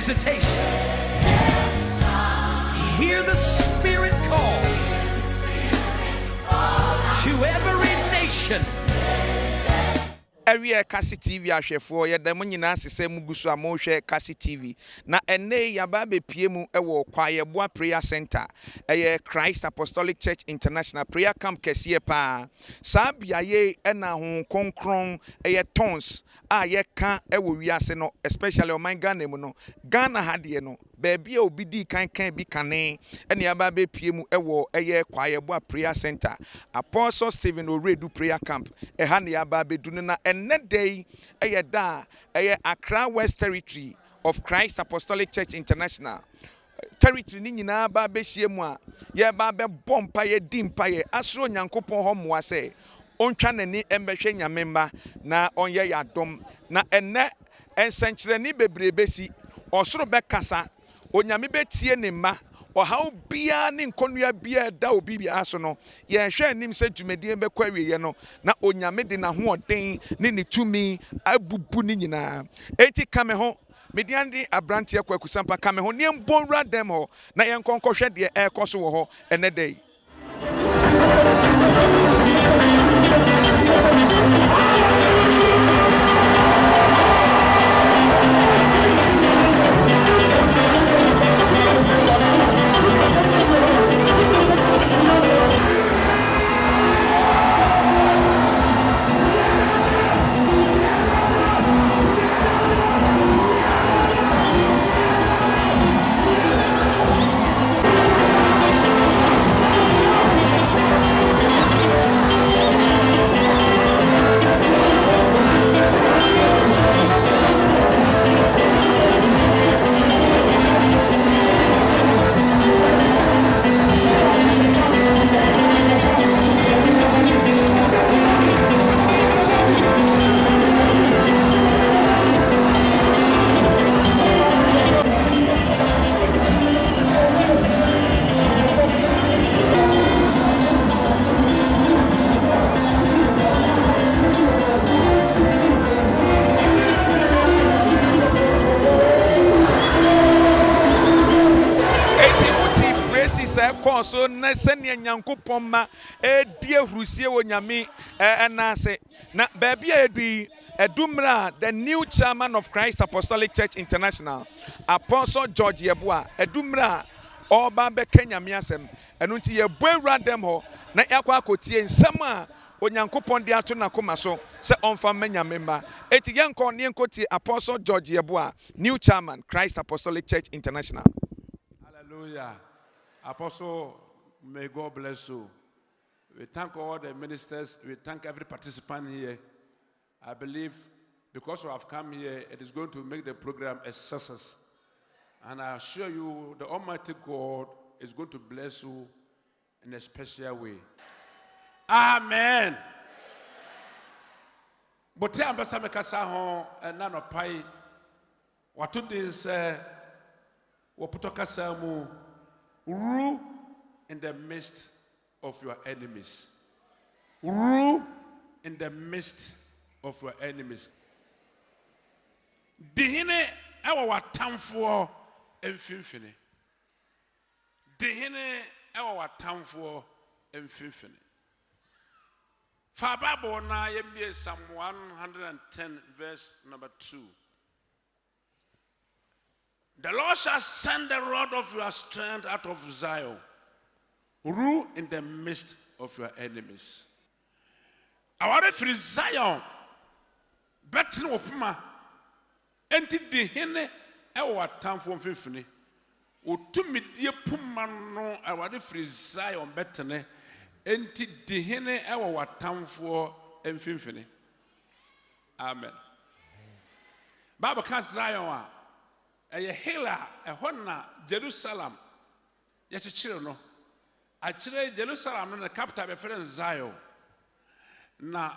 visitation. Hear the Spirit call to every nation. Every Kasi TV ahwefo ye dem nyina asese mu gusu amohwe Kasi TV na ene yaba be pie mu ewo Kwayeboa Prayer Center eye Christ Apostolic Church International Prayer Camp kesiye pa sa biaye ena ho konkron eye tons a ye ka ewo wiase no especially o man Ghana mu no Ghana hade no baby a obi di kan bi kane ene yaba be pie mu ewo eye Kwayeboa Prayer Center Apostle Stephen Oredu Prayer Camp ha ne yaba be dunu na next day, Accra West Territory of Christ Apostolic Church International. Territory ni nyina ba be hyiemu a ye ba be bompa ye dimpa ye asro nyankopon ho moa se ontwa nani embehwe nyamemba na onye yadom na enne ensenkyereni bebrebe si osoro be kasa onyame betie ne ma ohaw bia ne nkonua bia da obi bia aso no ye hwe anim se dwumadie be kwawiye no na onyame de na ho oden ne tumi abubu ni nyina enti kame ho mediandi abrante kwakusampa kame ho ne mbonra dem ho na ye nkonkohwe de ekoso wo ho enedai so na sene nyankopon ma die hrusie wo nyame enase na baabia edumra the new chairman of Christ Apostolic Church International Apostle George Yeboah edumra oba be kenyame asem enu nti yebo awura dem ho na yakwa akotie nsem a onyankopon de ato na koma so se onfa manyame ma eti yenko ne enkotie Apostle George Yeboah new chairman Christ Apostolic Church International. Hallelujah. Apostle, may God bless you. We thank all the ministers. We thank every participant here. I believe because you have come here, it is going to make the program a success. And I assure you, the Almighty God is going to bless you in a special way. Amen. But the ambassador Kasaho and Nano Pai, what to this, what put Kasamu. Rule in the midst of your enemies. Rule in the midst of your enemies. Dihine ewa watamfo emfimfini. Dihine ewa watamfo emfimfini. Fa Bible na yembe Psalm 110 verse number 2. The Lord shall send the rod of your strength out of Zion. Rule in the midst of your enemies. Our free Zion. Betin opuma. Enti dihine ewa tamfo mfimfini. Utumi die puma no our free Zion betene. Enti dihine ewa tamfo mfimfini. Amen. Bible cast Zion. A hila, a honna, Jerusalem. Yes, a children. Actually, Jerusalem and the capital of friend Zion. Now,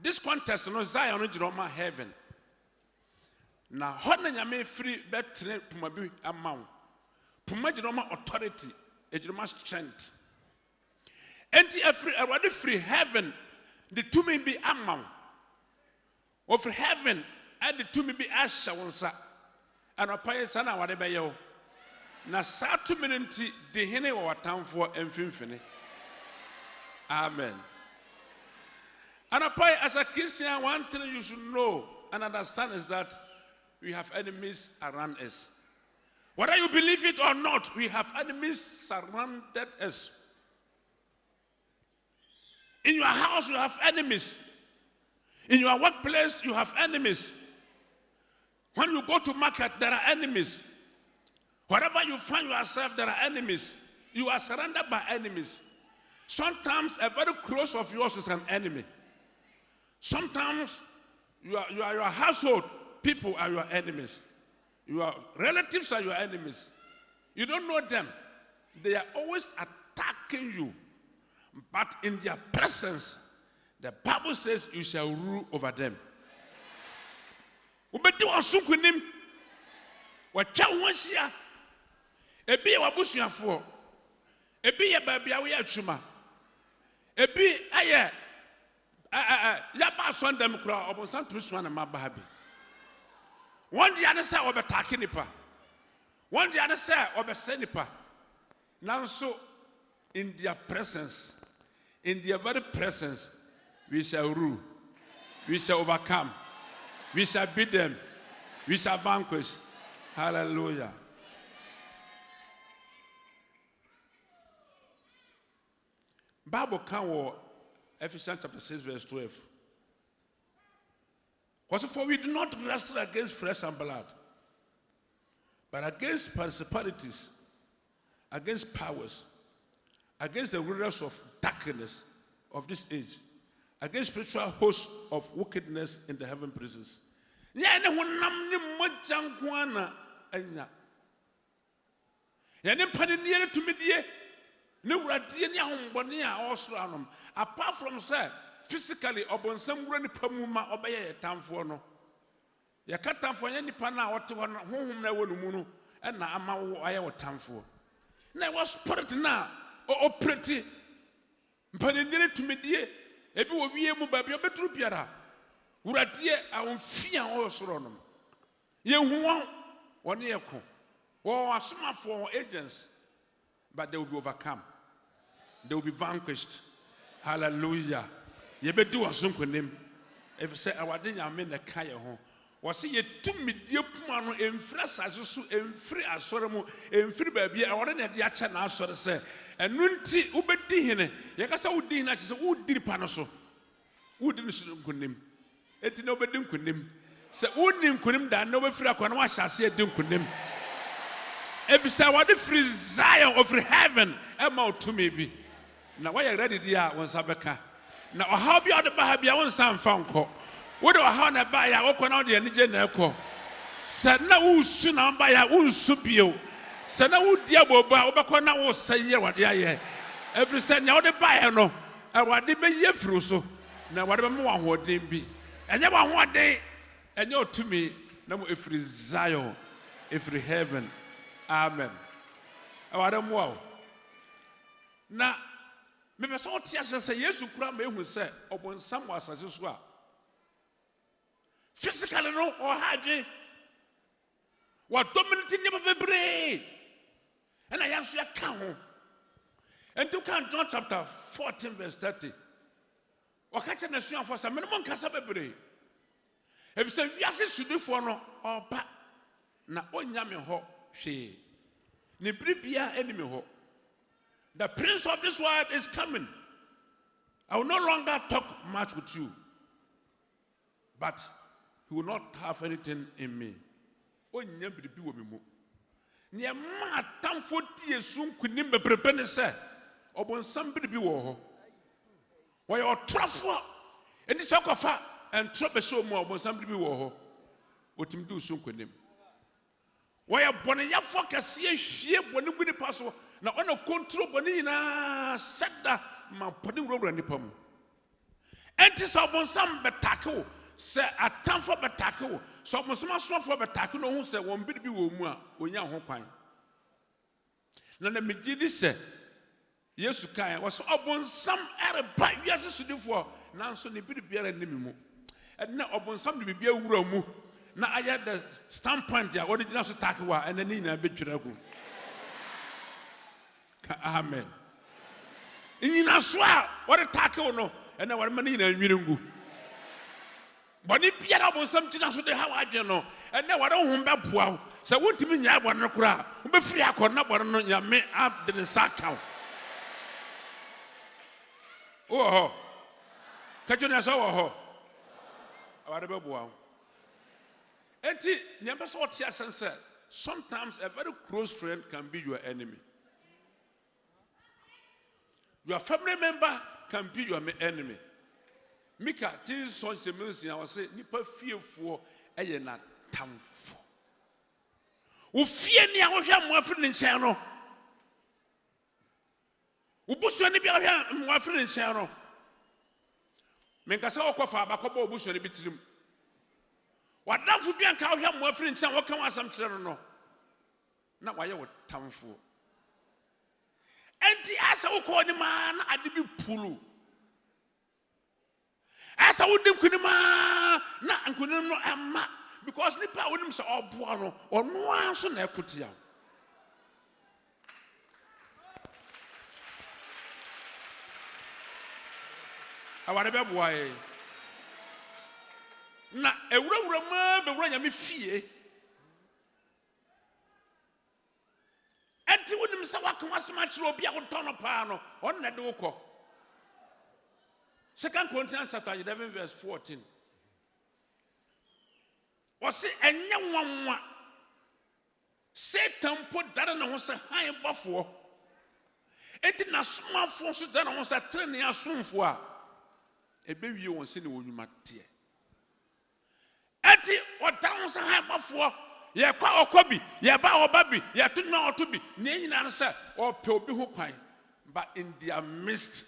this contest, no Zion, no my heaven. Now, honna yame free better Pumabi amount. Pumajinoma authority, a Joma strength. Enti every a free heaven, the two may be amount. Of heaven, and the two may be asha onsa. Anɔpa sana wade bɛyɛ wo. Na saa tumi no nti de hene wɔ watamfoɔ mfimfini. Amen. Anɔpa as a Christian, one thing you should know and understand is that we have enemies around us. Whether you believe it or not, we have enemies surrounded us. In your house, you have enemies. In your workplace, you have enemies. When you go to market, there are enemies. Wherever you find yourself, there are enemies. You are surrounded by enemies. Sometimes a very close of yours is an enemy. Sometimes your household people are your enemies. Your relatives are your enemies. You don't know them. They are always attacking you. But in their presence, the Bible says you shall rule over them. Ubeti wasukunim. Wacha wansia. Ebi wabusuafo. Ebi ye babia we atwuma. Ebi aye yaba sondem kra obonsan tumisua na mababi. One day I say obetake nipa. One day I say obese nipa. Now so in their presence, in their very presence, we shall rule. We shall overcome. We shall beat them. We shall vanquish. Hallelujah. Bible can Ephesians chapter 6 verse 12. For we do not wrestle against flesh and blood, but against principalities, against powers, against the rulers of darkness of this age, against spiritual hosts of wickedness in the heavenly places. Apart from say physically obonsam wura nipa mu ma obeye yetamfo no yakatamfo nya nipa na wote ho honhom na wonu mu no na ama wo aye wotamfo na wo spirit na operate mpanenire tumidie ebi wo wie mu ba bi obeturu biara wuradie awonfia wo soro no yehu won woni yeko wo asomafo agents, but they will be overcome. They will be vanquished. Hallelujah. Yebedu asunkunim. If say awade nyame na ka ye ho. Wo se yetumi die puma no emfira sasoso emfiri asore mu emfiri ba bia awade na de acha na asore se enu nti ubedi hene ye ka sa udi hene ache se udi pa no so udi no sunkunim enti na obedi nkunim se uni nkunim da na obefiri akwa na wa hyase edi nkunim. If you say what the free Zion of heaven, about to me be now why you ready there when Sabeka now how be out the Bahabia one sound found call what do I have a buyer or can out the energy echo said no soon I'm by a wound subio said no diabo by Obacona was say what they are every said now the buyer no and what they be ye through so now whatever more what they be and never one day and you're to me no if free Zion if free heaven. Amen. Wow. Now, maybe so tears say yes, you cry me who say, upon some was as well. Physically, no, or had what dominating never be brave. And I answer your count. And to count John chapter 14, verse 30. Or catch an assurance for some minimum casabe. If you say, yes, it should do for no, or back. Now, on Yami ho. She Nibribia enemy ho. The prince of this world is coming. I will no longer talk much with you, but he will not have anything in me. Oh, Nibribi wo me mu. Nia ma tamfo tie sun kunim bebrebe ne se. Obon somebody wo ho. Wo your trafo. Eni se kofa and trobe show mu obon somebody wo ho. Otim du sun kunim. Why a bonny focus ye sheep when you win paso now on a control bonina said that my pudding rubber and nipum. And this upon some betaco, say a time for betaco, so much for betaco, who said one bit be womua when you're home. None of me did say, yes, you can was upon some other by yes to do for now, so they be a nimimu. And now upon some to be a room. na ayɛ the standpoint ya wɔde gyina so take wa ɛna ne nyinaa bɛtwira gu amen nyina so a wɔde take wo no ɛna wɔde ma ne nyinaa nwiri ngu bɔne biara ɔbonsam gyina so de ha wadwe no ɛna wɔde wo ho bɛboa wo sɛ wontumi nyaa bɔne no koraa wobɛfiri akɔ na bɔne no nyame ade ne nsa aka wo wowɔ hɔ ka kyerɛ ne sɛ wowɔ hɔ awade bɛboa wo enti nyame sɛ wɔte asɛn sɛ sometimes a very close friend can be your enemy. Your family member can be your enemy. Mika, this son Semensi, I was saying, Nipa fearful, Ayana tamfo. U fear ni awahia mwafri nchano. Ubusu ni biya mwafri nchano. Menkasa okofa abakobo ubusu ni bitirim. Wadafu biya nka awahia mwafri nchano waka wasam chano no. Na waye wo tamfo. Enti asa ukɔ ni ma na ade bi pulu asa wodim kuni ma na nkuni no ama because nipa wonim sɛ ɔboa no ɔno anso na ɛkotia aware bɛboa ye na ewurawura ma bɛwura nyame fie enti wonim sɛ waka wasema kyerɛ obi a wotɔ no paa no ɔno na de wokɔ 2 Corinthians chapter 11 verse 14 wɔse ɛnyɛ nwanwa Satan po dare ne ho sɛ han bɔfoɔ enti n'asomafoɔ so dare ne ho sɛ trene asomfoɔ a ɛbɛwie wɔn sɛ ne wɔnwuma teɛ enti wɔdare ho sɛ han bɔfoɔ ye kwa okobi ye ba obabi ye tunwa otobi ne nyina sɛ ɔpɛ obi ho kwan but in their midst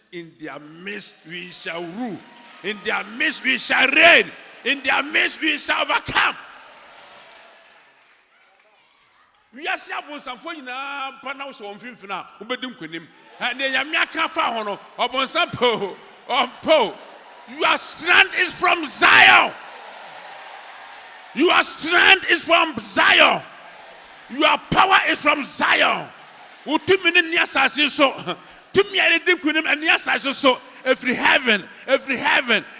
we shall rule, in their midst we shall reign, in their midst we shall overcome. We are saying abonsamfo nyina pa na so mfimfina obedi nkonim ne yame aka fa ho no obonsampo ompo your strength is from Zion. Your strength is from Zion. Your power is from Zion. Utumi ni asase so. Tumi ayedim kunim ani asase so. Every heaven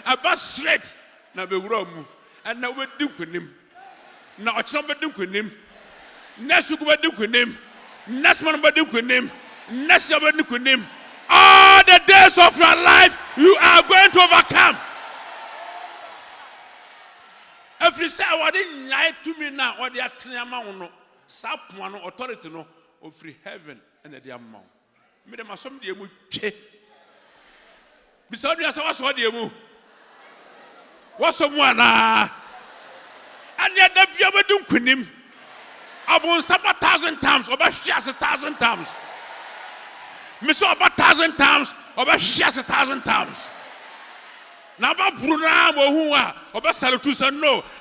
about straight na be wura mu. And na we dim kunim. Na ochiro be dim kunim. Nesu go be dim kunim. Next man be dim kunim. Next year be dim kunim. All the days of your life you are going to overcome. Every say what nyai to me now or the atreama no sapwa no authority no of free heaven and the amount me dem asom de mu twe bisawdu asa waso de mu waso mu ana anya da bia bedun kunim abun sapa 1,000 times oba hwiase 1,000 times me so about 1,000 times oba hwiase 1,000 times. Now, no, I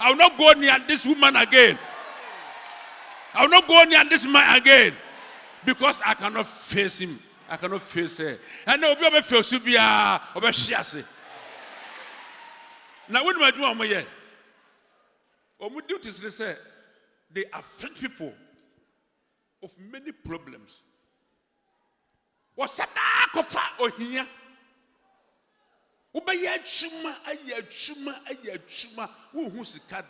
will not go near this woman again. I will not go near this man again because I cannot face him. I cannot face her. And now we have face be over shiase. Now, what do I do? I'm here. What we do is they say they afflict people of many problems. What's that? Or here? Ubaya chuma ayachuma who sikada.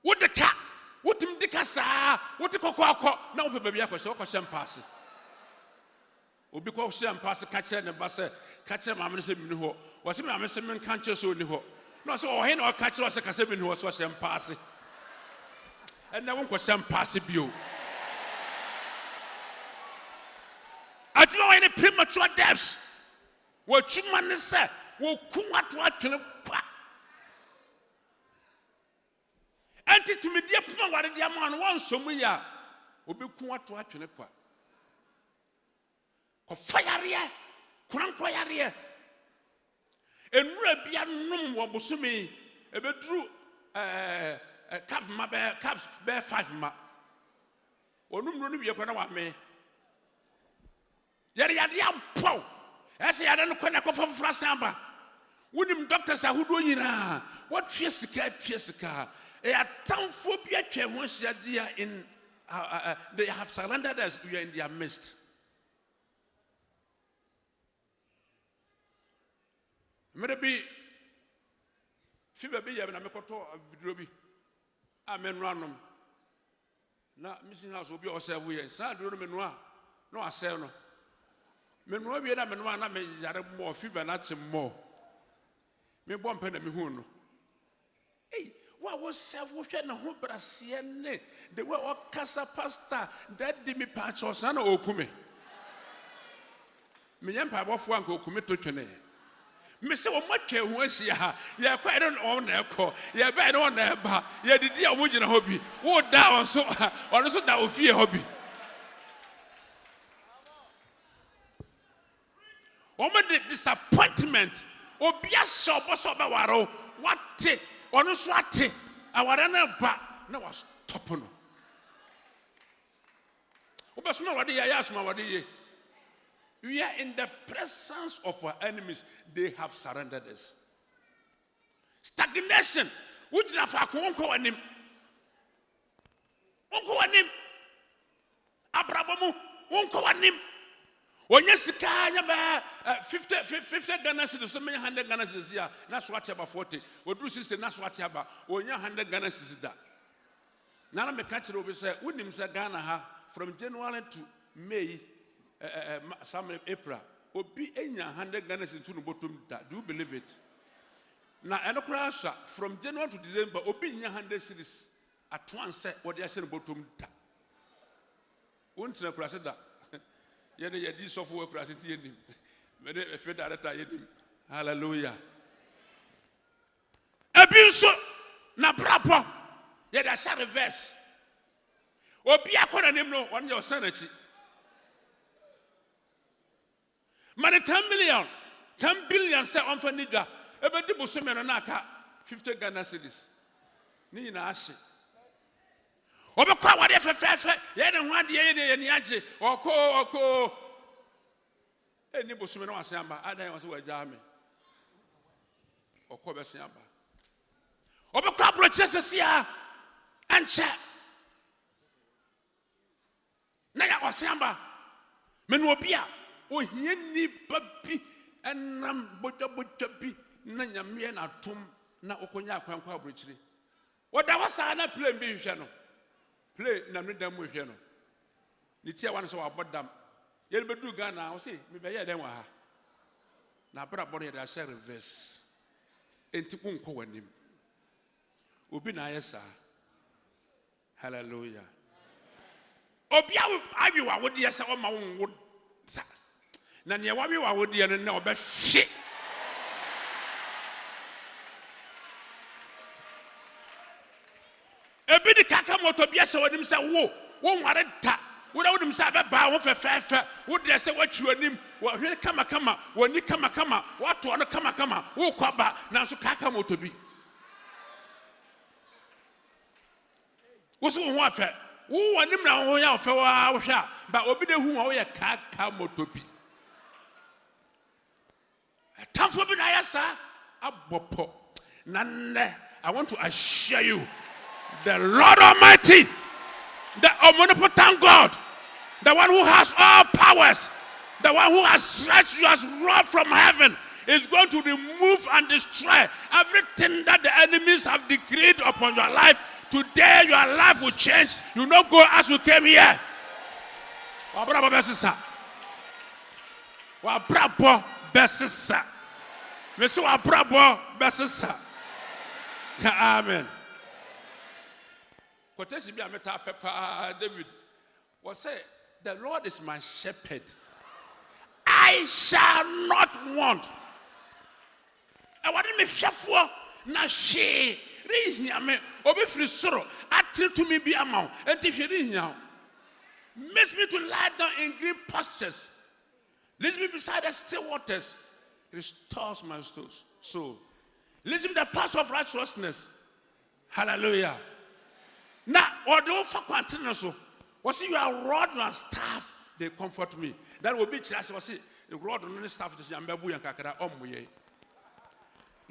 What the cat? What him the casa? What the cocoa? Now, baby, I was so pass it. Ubi sham pass catcher and basse, catcher, mamma, who was him, I'm a semen catcher so new. No, so hen or catcher was a casabin who was some pass it. And no one was some pass it you. I don't know any premature deaths. What you man say? Will come at what you know? And to me, dear people, what the man wants so many are will be come at what you know. Of fire here, Kuran fire here. And Rabian Num Wabusumi, a bedroom, calf, my bear, calf, bear 5 ma. Or no, you're going to want me. Yari pow. As I don't know for Frasamba. Unim doctors ahudo nyina. What fiesika. A townphobia they in they have surrendered us. We are in their midst. Maybe fever be ya na mekoto bidrobi. Amen random. Na missing house will be ourselves we and do menua. No I say no. Menua we na menua na me yare more fever na more. Me bomb pen me hu no. Hey, what was self worship na ho brasiene the way o kasa pastor that di me patch us na okume. Me yam pa bofo anka okume to twene. Me say o matwa hu asia ha ye kwa don on na ekọ ye be no na eba ye didi a wo gina hobi wo da on so da ofie hobi o me the disappointment obia so boso ba waro wate ono so ate aware na ba na was stop no obeso na wade ya asoma wade ye. We are in the presence of our enemies. They have surrendered us. Stagnation. Which is unko wanim. Unko wanim. Abrabamu. Unko wanim. Onye sika nya 50 Ghana cedis. So many 100 Ghana cedis here. Na swati aba 40. Odru 60 na swati aba. Onye 100 Ghana cedis da. Nana me catch it over say. Unim say Ghana ha from January to May. Some April, Obi enya 100 Ghana cedis to bottom da. Do you believe it? Now, Enokrasha from January to December, Obi enya 100 cedis at once say what they are saying bottom da. Won't you press that? Yene yedi software press it yedim. Mene efe director yedim. Hallelujah. Ebiso na brapo. Yeda sha reverse. Obi akona nim no one your sanity. Money 10 million, 10 billion say on for nida. Ebe di busome no naka 50 Ghana cedis. Ni na ashe. Obe kwa wade fefe. Ye ne ho ade ye ni agye. Oko. Eni busome no ase amba. Adan wase waja me. Oko be se amba. Obe kwa broche sesia. Anche. Na ya wase amba. Menu obi a o hieni papi enam boja bi na nyame na tom na okonya akwankwa abrochire woda wasa na play bi hwe no play na me dam hwe no ni tia wan so wabodam ye be du Ghana o say me be ye den wa ha na bra boro ye da share reverse enti kunko wanim obi na ayesa. Hallelujah. Obi awi wa wodi ye se o ma wo na ne wawe wa wodi no na obehwe ebi di kaka moto bia se wonim se wo nware ta wo da wonim se abeba wo fefefe wo de se watwi anim wo hwe kama woni kama wato no kama wo kwaba na so kaka moto bi wo so ho afa wo wonim na wo ya ofa wa wo hwa ba obi de hu wo ye kaka moto bi. I want to assure you, the Lord Almighty, the omnipotent God, the one who has all powers, the one who has stretched you as rod from heaven, is going to remove and destroy everything that the enemies have decreed upon your life. Today, your life will change. You not go as you came here. Besisa. Meso abrabo besisa. Amen. Quotation bi ameta papa David was say the Lord is my shepherd. I shall not want. I want me hwefo na hwe ri hia me obi firi soro atre to me bi amaw enti hwe ri hia. Makes me to lie down in green pastures. Leads me beside the still waters. Restores my soul. Leads me the path of righteousness. Hallelujah. Now, although for continue so, was you are rod and staff, they comfort me. That will be church. Was the rod and staff to say, "I'm babu and kakara omuye."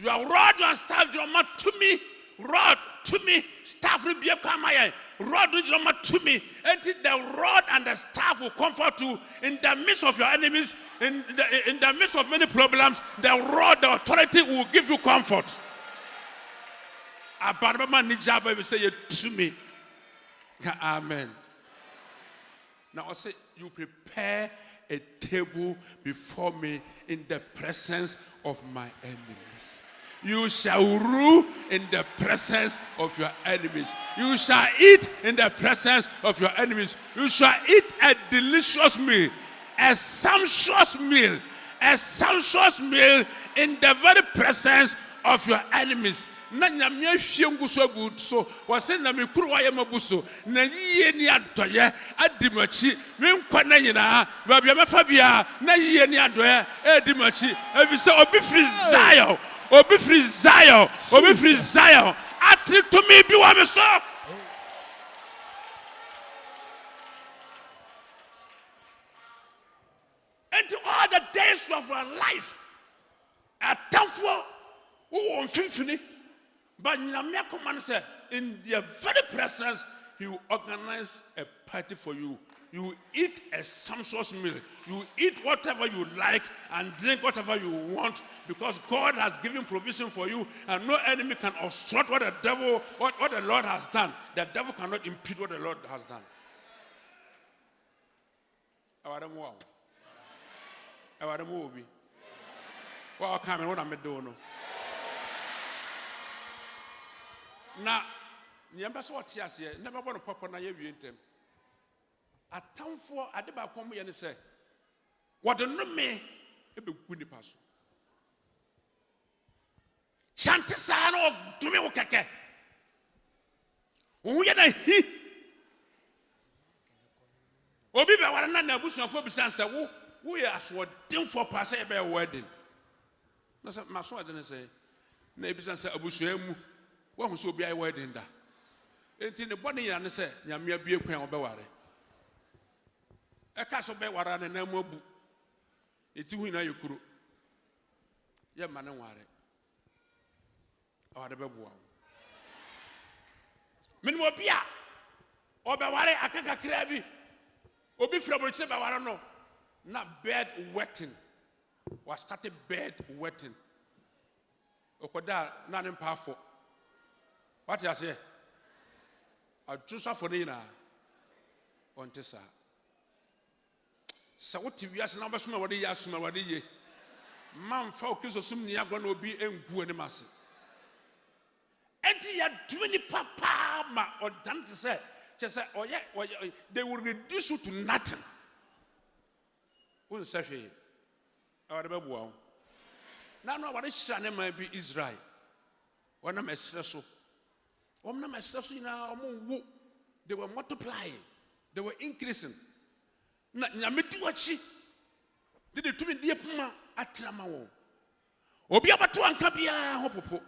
Your rod and staff, your mat to me. Rod to me. Staff will be a kamaya. Rod your mat to me. And the rod and the staff will comfort you in the midst of your enemies, in the midst of many problems. The rod, the authority will give you comfort. Abandonment nijaba will say it to me. Amen. Now I say, you prepare a table before me in the presence of my enemies. You shall rule in the presence of your enemies. You shall eat in the presence of your enemies. You shall eat a delicious meal, a sumptuous meal in the very presence of your enemies. Na nyame ahwie nguso good so wase na me kuru waye mabuso na yiye ni adoye adimachi me nkwa na nyina ba bia mefa bia na yiye ni adoye adimachi ebi se obi free Zion atri to me bi wa me so into all the days of our life atamfo wo mfimfini. But Nyame command said, in their very presence, he will organize a party for you. You will eat a sumptuous meal. You will eat whatever you like and drink whatever you want, because God has given provision for you, and no enemy can obstruct what the Lord has done. The devil cannot impede what the Lord has done. Na nyamba so otiase na babo no papa na ye wientem atamfo ade ba kom ye ne se wode no me e be gu ni paso chante sa na odumi wo keke wo ye na hi obi be ware na abusuafo bisan se wo ye aso demfo pa se e be wedding na se maso ade ne se na e bisan se abusuamu wa hu so obi ayi wedding da enti ne bone ya ne se nyame abie kwan obeware e ka so be wara na namu abu eti hu na yekuro ye ma ne ware awade beboa minimo bia obeware akaka kra bi obi fra boroche be ware no na bed wetting was started bed wetting okoda na ne mpafo. What you say? I choose for dinner. On Tessa. So what you ask number summa what you ask what ye. Man focus on some near going to be in good mass. And he had 20 papa or done to say, just say, oh yeah, they will reduce you to nothing. Who's say? Our baby. Now, what is Shana might be Israel. One of my stressful. They were multiplying, they were increasing. Nyamituachi did it to me, dear Puma at Tramao. Obiaba to Ankabia, Hopopo.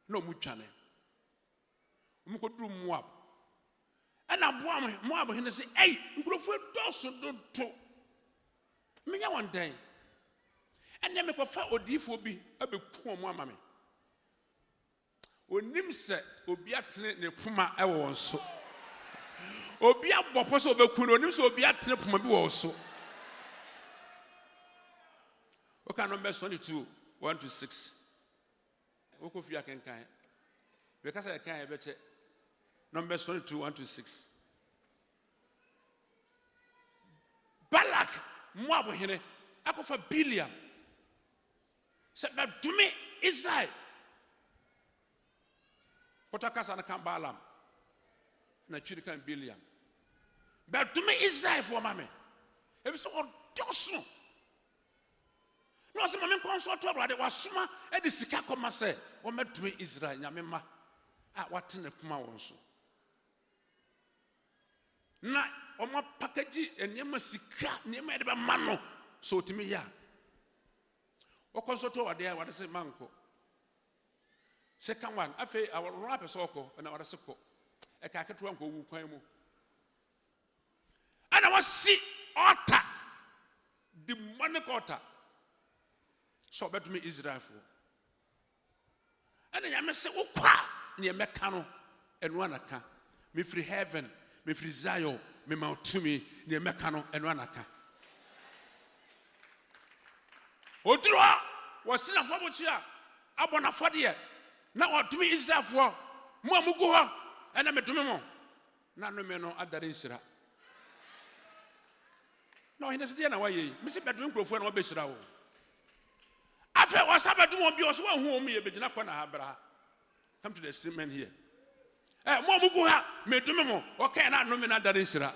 No Muchane. Mukodu Moab. And I Moab and say, hey, Grofo Dawson do. Me one day. And then make a fat or deep will be a big poor mammy. Onim se obi atene ne puma e wo so obi abopo so obeku no onim se obi atene puma bi wo so okay. Numbers 22 1-6 oko fi akenkan we ka say kan e be che Numbers 22 1-6 Balak Moab hene akofa Biliam se ba dumi Israel Potakasa na kan Balaam na chiri kan Biliam. But to me Israel for mame. If so dosu. No se mame consult to brother wasuma e di sika koma se o metu Israel nyame ma a watene kuma won so. Na o ma package enyema sika nyema de be ma no so timi ya. O consult to wade wade se manko. Second one, I feel our rap is oko and our soko. A cacatua go woo quamu. And I was see altar, demonic altar. So bet me Israel for. And then I say, "Ukwa near Mekano and Wanaka, me free heaven, me free Zion, me mount to me near Mekano and Wanaka." Odua was in a Fabuchia, Abona Fadia. Now what to me is that for Muamuguha and I'm a Tumimo. Nano meno at the Insira. No, he doesn't know why Mr. Bedroom Profile or Bishra. After what's happened to one be also one who me a bit in Habra. Come to the streetman here. Muamuguha, me Tumimo, or can I nominate that Insira?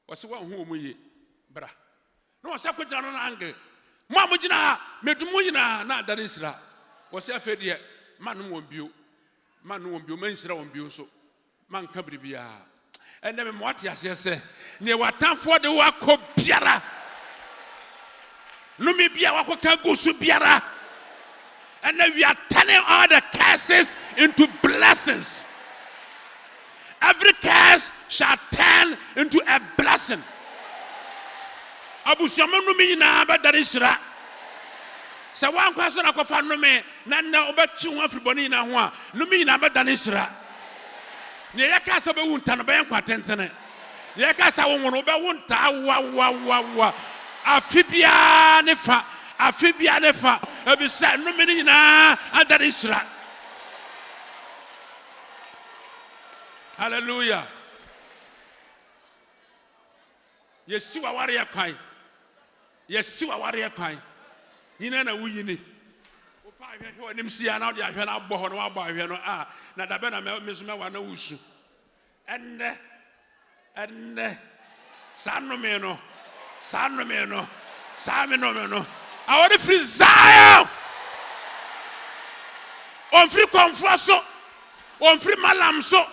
Was one whom we bra. No, Sakutan on anger. Mamujina, Medumuna, not that is ra. Was a fair man won't be, Mensra won't be so. Man Cabribia. And then what yes, say, near what time for the Wako Piara. Lumibia Wako Gusu Biara. And then we are turning all the curses into blessings. Every curse shall turn into a blessing. Abu Shaman me na ba darisra. Sa wan kwaso na kofa no me na na obetu ho afriboni na ho a no me na ba darisra. Ne yaka sa be wunta no be nkwa tentene. Ne yaka sa won no be wunta wa. Afibia ne fa ebi sa no me ni na adarisra. Hallelujah. Yesiwa warrior kwan. Yesiwa warrior kwan. Yina na wuyini. O fa hwe onim sia na de ahwe na abọ ho no abọ ahwe no na da be na mesume wa na wusu. Enne sanome no. I want to free Zion. On free comfort, on free malam so,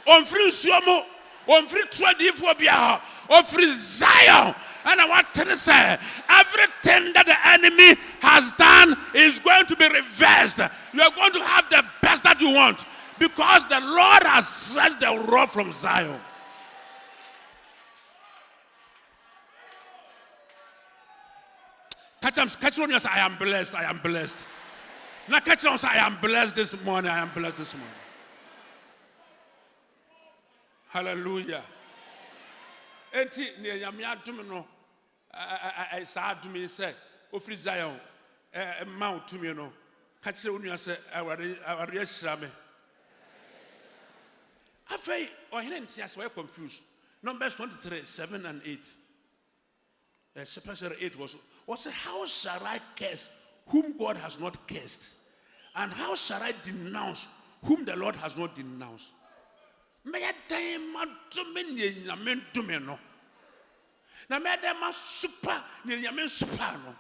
on free suomo. On free phobia, on free Zion, and I want to say everything that the enemy has done is going to be reversed. You are going to have the best that you want because the Lord has stretched the rod from Zion. Catch on us, I am blessed. Now catch on us, I am blessed this morning. Hallelujah. Enti ne nyamia dum no sa dum say ofri Zion mount to me no ka kire onua say aware ahyira me afei ohene ntias we confused. Numbers 23 7 and 8 especially 8 was how shall I curse whom God has not cursed, and how shall I denounce whom the Lord has not denounced? Me ya dai ma dome ne nyame dome no na me dai ma super ne nyame super no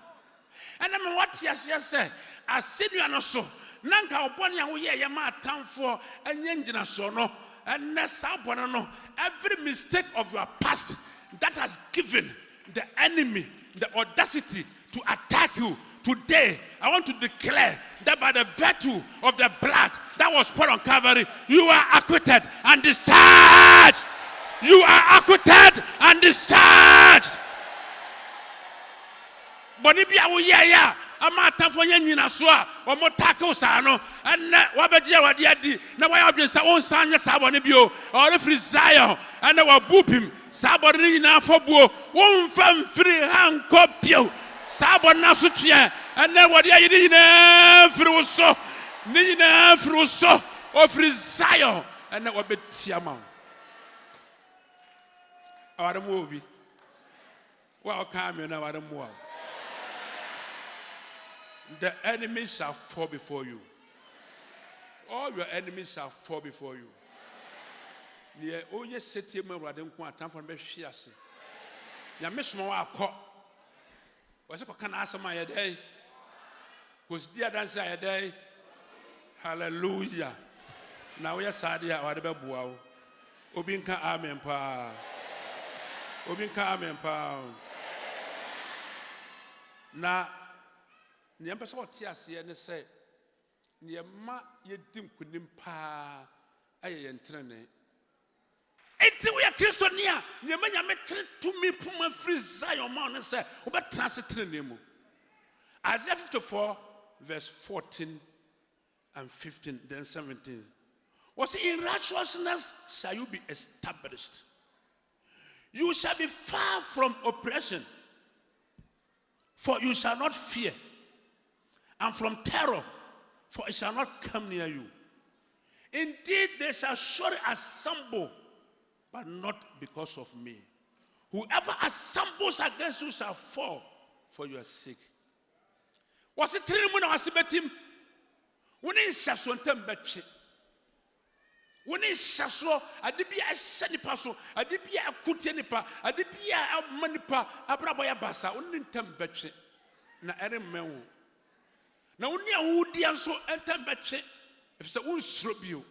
ena me what yes say asedua no so na nka obone a wo ye ma atamfo anya ngina so no ena sabone no every mistake of your past that has given the enemy the audacity to attack you. Today, I want to declare that by the virtue of the blood that was poured on Calvary, you are acquitted and discharged. You are acquitted and discharged. Bonibia wuya amata fonya nyina so a omo tackle sa no enne wabeje wade adi na wa odwen sa on sanye sa bone bio or free Zion enne wa bupim sa bone nyina fobuo won fam free hankopio Sabon Nasutia, and then what you did Fruso, Nina Fruso, or Frisayo, and that would be Tiamon. Our movie. Well, come you now, Adam. The enemies shall fall before you. All your enemies shall fall before you. Near only city, my radin quite time for me. Shiasi. Ya miss my call. Was it can answer my day? Was dear dancer a day? Hallelujah. Now we are sad here, whatever bow. Obinka amen pa. Obinka amen pa. Now, near Pastor Tias here and say, near ma ye dim kunim pa. I am training. Enti we are Christiania. Near me, I met to me, Puma free Zion man and say, Oba transit name. Isaiah 54, verse 14 and 15, then 17. Was in righteousness shall you be established. You shall be far from oppression, for you shall not fear, and from terror, for it shall not come near you. Indeed, they shall surely assemble, but not because of me. Whoever assembles against you shall fall for your sake. Was it three mun was betim? When in Sassontem betche. When in Sasso, a debia senipaso, a debia kutianipa, a debia manipa, a brabaya bassa, only betche. Na eremeu. Na unia udian so entem betche. If it's a unsrobio.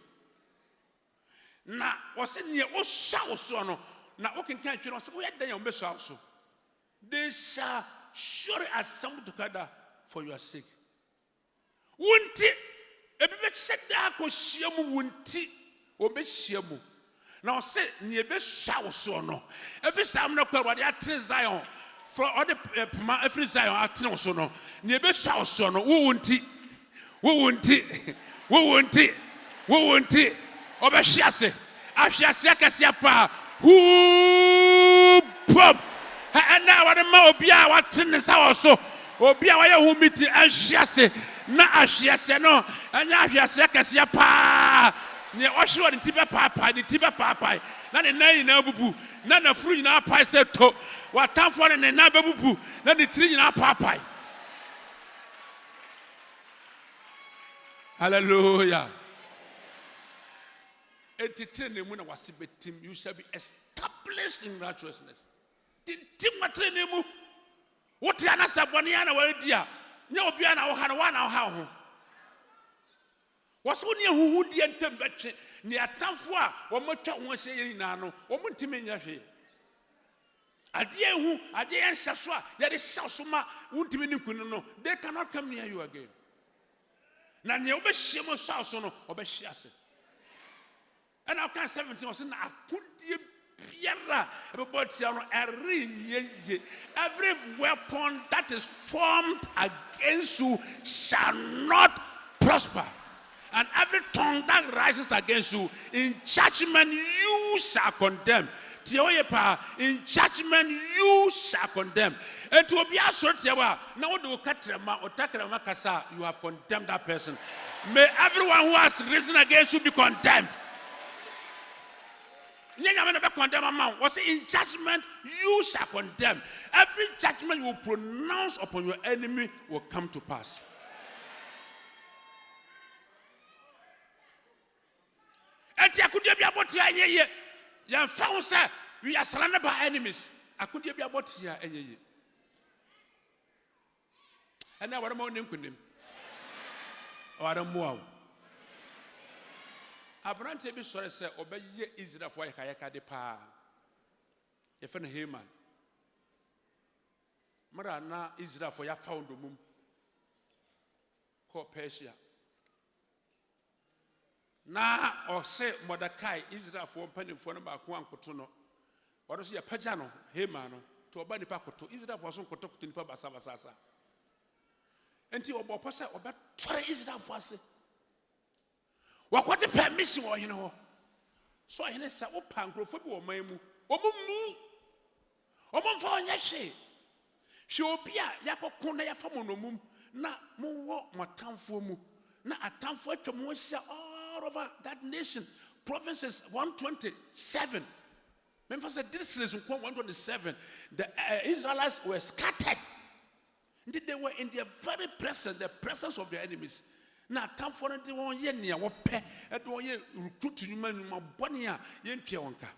Na was in your osaw na walking can't you know, so we had your best also. They shall surely assemble together for your sake. Wunti, a bit set down, Koshiamu wunti, or Beshiamu. Now say, near best shower so no. Every time no what they are Zion, for all the every Zion are Tinosono, near best shower so no, wunti, Obashiase, Ashiasaka Siapa, who pop. And now what the Mobia, what tennis also, Obia, who meet the Ashiase, na Ashiase, no, and Ashiasaka Siapa. Near Osho and Tiba Papa, the Tiba Papa, not a nine bubu, none a free in our pie set to what time for an bubu, not the tree in our papa. Hallelujah. Entertain when I was team, you shall be established in righteousness. Tim what the answer Boniana were dear? No, Biana or Hanawana how. Was only who didn't tempt near Tamfua or Mota was saying Nano or Montimania. A dear who, a dear Sasua, that is Sasuma, Untiminu, they cannot come near you again. None your best Shimo Sasono or Beshiase. And I can't 17 was in a good Pierre, every weapon that is formed against you shall not prosper. And every tongue that rises against you, in judgment you shall condemn. In judgment you shall condemn. And to be assured, now do Katrama or Takrama Kasa, you have condemned that person. May everyone who has risen against you be condemned. Was in judgment you shall condemn. Every judgment you will pronounce upon your enemy will come to pass. And I could be about here. You found, sir, we are surrounded by enemies. I could be about here. And now what am I doing with him? Or I don't know. Abrante bi sɔre sɛ ɔbɛyɛ Israelfoɔ ayɛkayɛka de paa yɛfɛ no Haman mara na Israelfoɔ ya found mum kɔ Persia na ɔsɛ Mordecai Israelfoɔ mpanimfoɔ no baako ankoto no ɔdo so yɛpagya no Haman no to ɔba nipa koto Israelfoɔ so nkoto nipa basa enti ɔbɔ pɔ sɛ ɔbɛtɔre Israelfoɔ ase what the permission or you know? So I said, oh, Pangrofo or Mamu, or Mumu, or Mumfon Yashi. She will be a Yako Kona Yafamunum, not more what town for mu, not a town for Tomosia all over that nation. Provinces 127. Memphis said this is 127. The Israelites were scattered. They were in their very presence, the presence of their enemies. Na tamfo no de won ye ne wo pɛ e de won ye recruit nyuma bɔne a ye ntwe wonka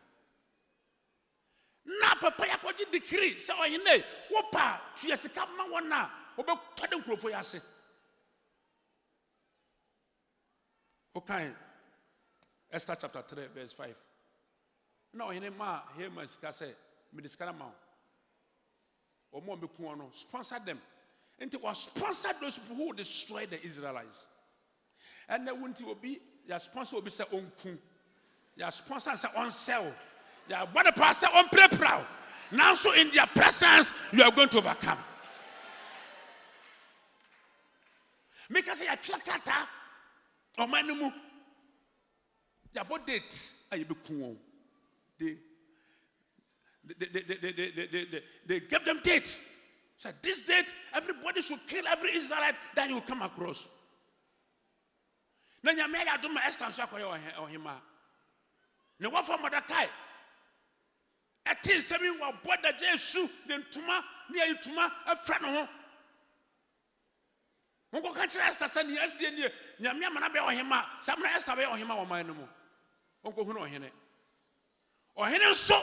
na papa yakɔgye decree sɛ ɔhene wo pa tue sika ma won na obɛtɔ de nkrofo yase okay Esther chapter 3 verse 5 na ɔhene ma Haman sika sɛ me diskara ma o mo be ku no sponsor them and it was sponsored those people who destroyed the Israelites. And then won't you be your sponsor will be say on kun. Your sponsor say on sell. Your body pastor on pray proud. Now so in their presence you are going to overcome. Make us say a trakata or manumu. Yabo date. I be cool. They gave them date. So this date, everybody should kill every Israelite that you come across. Then you may have done my estance or him. No one for Mordecai. A tin semi wa boda Jesu then tuma near you tuma a friend of home. Uncle Country Esther said yes, Yamia Manabe or him, some Esther or him or my no more. Uncle Huno Hene. Or Hene so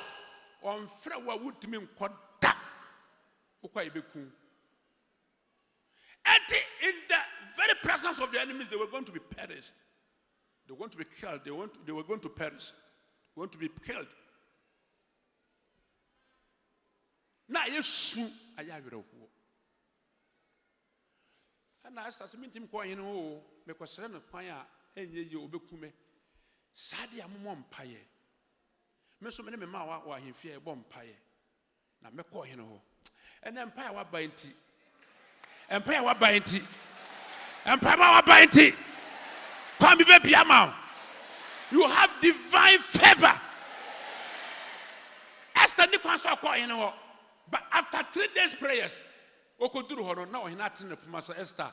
on Frewa would to me quad that. Okay, be cool. And in the very presence of the enemies, they were going to be perished. They were going to be killed. They were going to perish. They were going to be killed. Now, yes, I have it. And I started meeting him, because I don't pay and you obekume. Sadi amom paye. Meso many mamma or him fear bomb paye. Now, me call him. And empire wa bainti. Empire wa bainti. Empire wa bainti. Come be baby amount. You have divine favor. Esther ni kwanso call him. But after 3 days prayers, Okoduru Horo now he not in the Master Esther.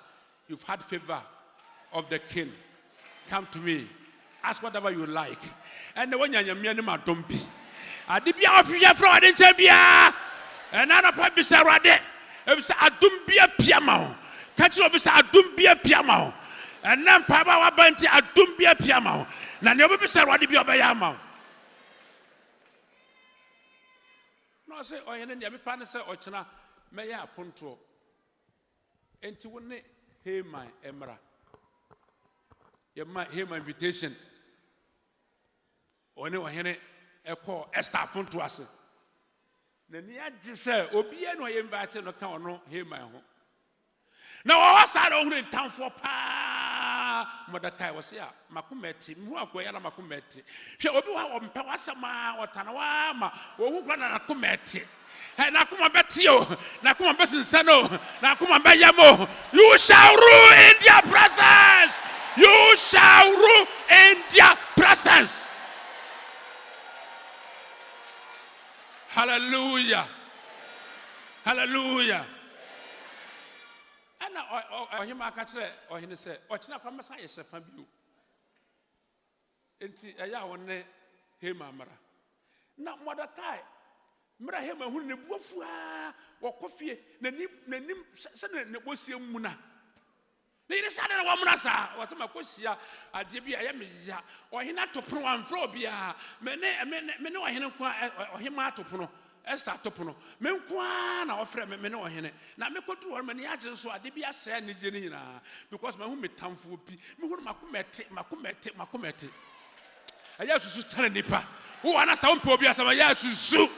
You've had favor of the king. Come to me. Ask whatever you like. And the one you don't be. I did be out here from I didn't be. And I don't be say right there. If I don't be a piano. Catch you up say I don't be a piano. And then Papa wa banti I don't be a piano. Na never be say right be a piano. No say oh yen dey be pan say ochina me ya ponto. Enti woni hey my emra. Ye my hey my invitation. One o yen e call Esther ponto ase. Na ni agi say obi e no ye invite no ka ono hey my ho. Na o side o hu ntan for pa Mordecai was ya makumeti mu akoya na makumeti. Hwe obi wa o mpa wasema otanawa ma o hu kwa na makumeti. Na kuma betio na kuma besinsano na kuma beyamo. You shall rule in their presence. You shall rule in their presence. Hallelujah. Hallelujah. And or him I catch or he say, or China come say is a fabu. Enti aya wonne him amara. Na Mordecai mra him hu ne buafua wo kofie nanim se ne bosie mu na. Na yire sa na wo mra sa wo se makosia ade bia ya meya o hina topono amfro bia me ne o hina kwa o hima topono Esther topono me kwa na ofre me ne o hine na me kodu wo me ne age so ade bia sa ne je ni nyina because me hu me tamfo bi me hu makomete aya susu tane nipa wo ana sa won po bia sa ya susu.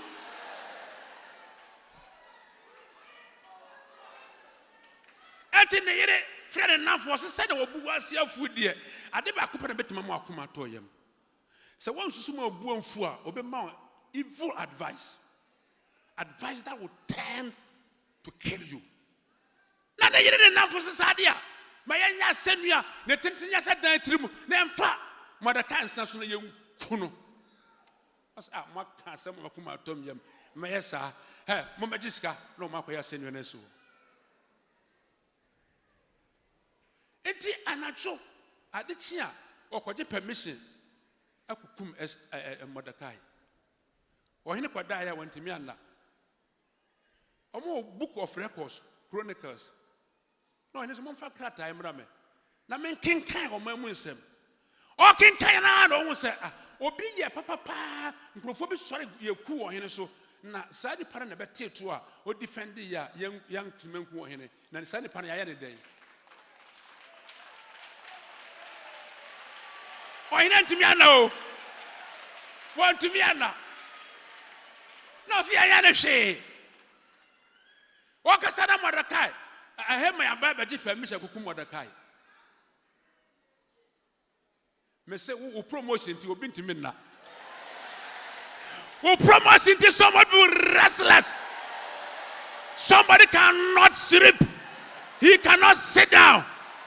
Ati ne yire friend enough for said the obu asia food there ade ba kopere betima mo akoma to yam se won susu ma obu anfu a obema evil advice that will turn to kill you. Na ne yire enough for sadia ma yanya senua ne tentinya sa dan trimu na emfa Mordecai nsa so na yenkuno as a maka asem akoma to yam ma yesa mo magiska no makoya senua na so. Enti anacho adechia okoje permission akukum Mordecai. Ohene kwada ya wantimi anna. Omo book of records chronicles. No ene so monfa krata emra me. Na men kenkan o mamu nsem. O kenkan na do hu se obi ye papa nkrofo bi sori ye ku ohene so na sadi para na beteto a o defend ya yang tumenku ohene. Na sadi para ya ne den. Why not to me? No, want to me? No, see, I am a shame. What can Mordecai? I have my Bible permission to come Mordecai. Me say, who promotion to be to me now? Who promotion to somebody who restless? Somebody cannot sleep. He cannot sit down.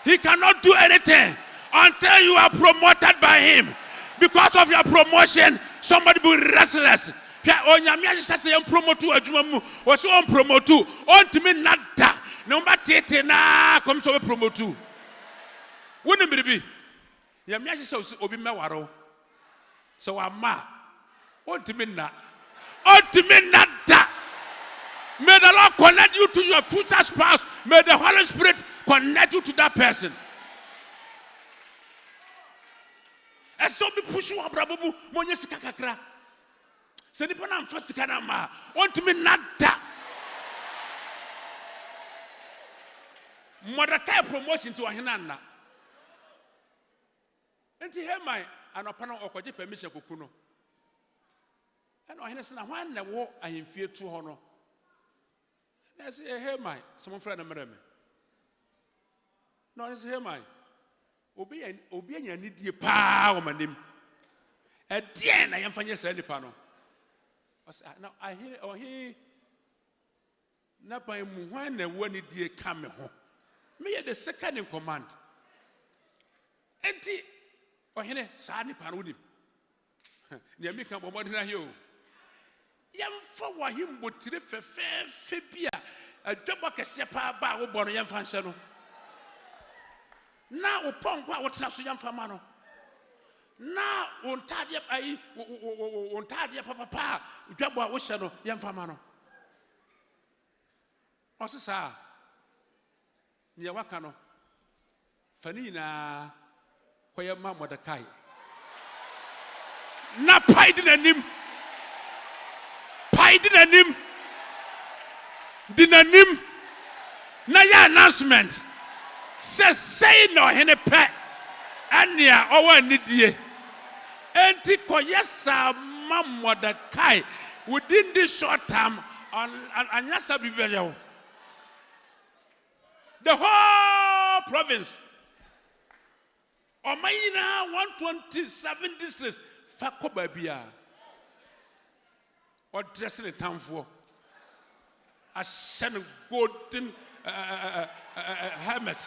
He cannot do anything until you are promoted by him. Because of your promotion, somebody will be restless. Onyamia say am promote adwuma mu o so on promote on timi nada na umba tete na kom so be promote woni biribi yamia say obi mewaro so ama on timi na on timi nada. May the Lord connect you to your future spouse. May the Holy Spirit connect you to that person. And so be push you abrabubu monye sika kakra. Se nipa na mfa sika na ma ontumi nada. Mordecai promotion to ahena na. Enti Haman anopa na okoje permission koku no. And ahena se na hwan na wo ahemfie tu ho no. Na say Haman, someone friend na mere me. No, say Haman. Obi anya ni die pa o manim. E die na yemfa nye sa nipa no. Now I hear na pa mu hwan na wo ni die ka me ho. Me the second in command. Enti ohene sa nipa no nim. Ne mi kan bomo na here o. Yemfa wa himbo tire fefe bia adwabo kese pa ba wo bono yemfa nse no. Na upon kwa wotena so yamfa ma no na ontade ai ontade papa dwabo a wo hye no yamfa ma no osisa ne waka no fani na koye ma Mordecai na paidi nanim dinanim na ya announcement say no hene pe ania owa nidie enti koyesa ma Mordecai within this short time on anyasa bibejo the whole province omayina 127 districts fako babia or dressing a town for a shen golden helmet.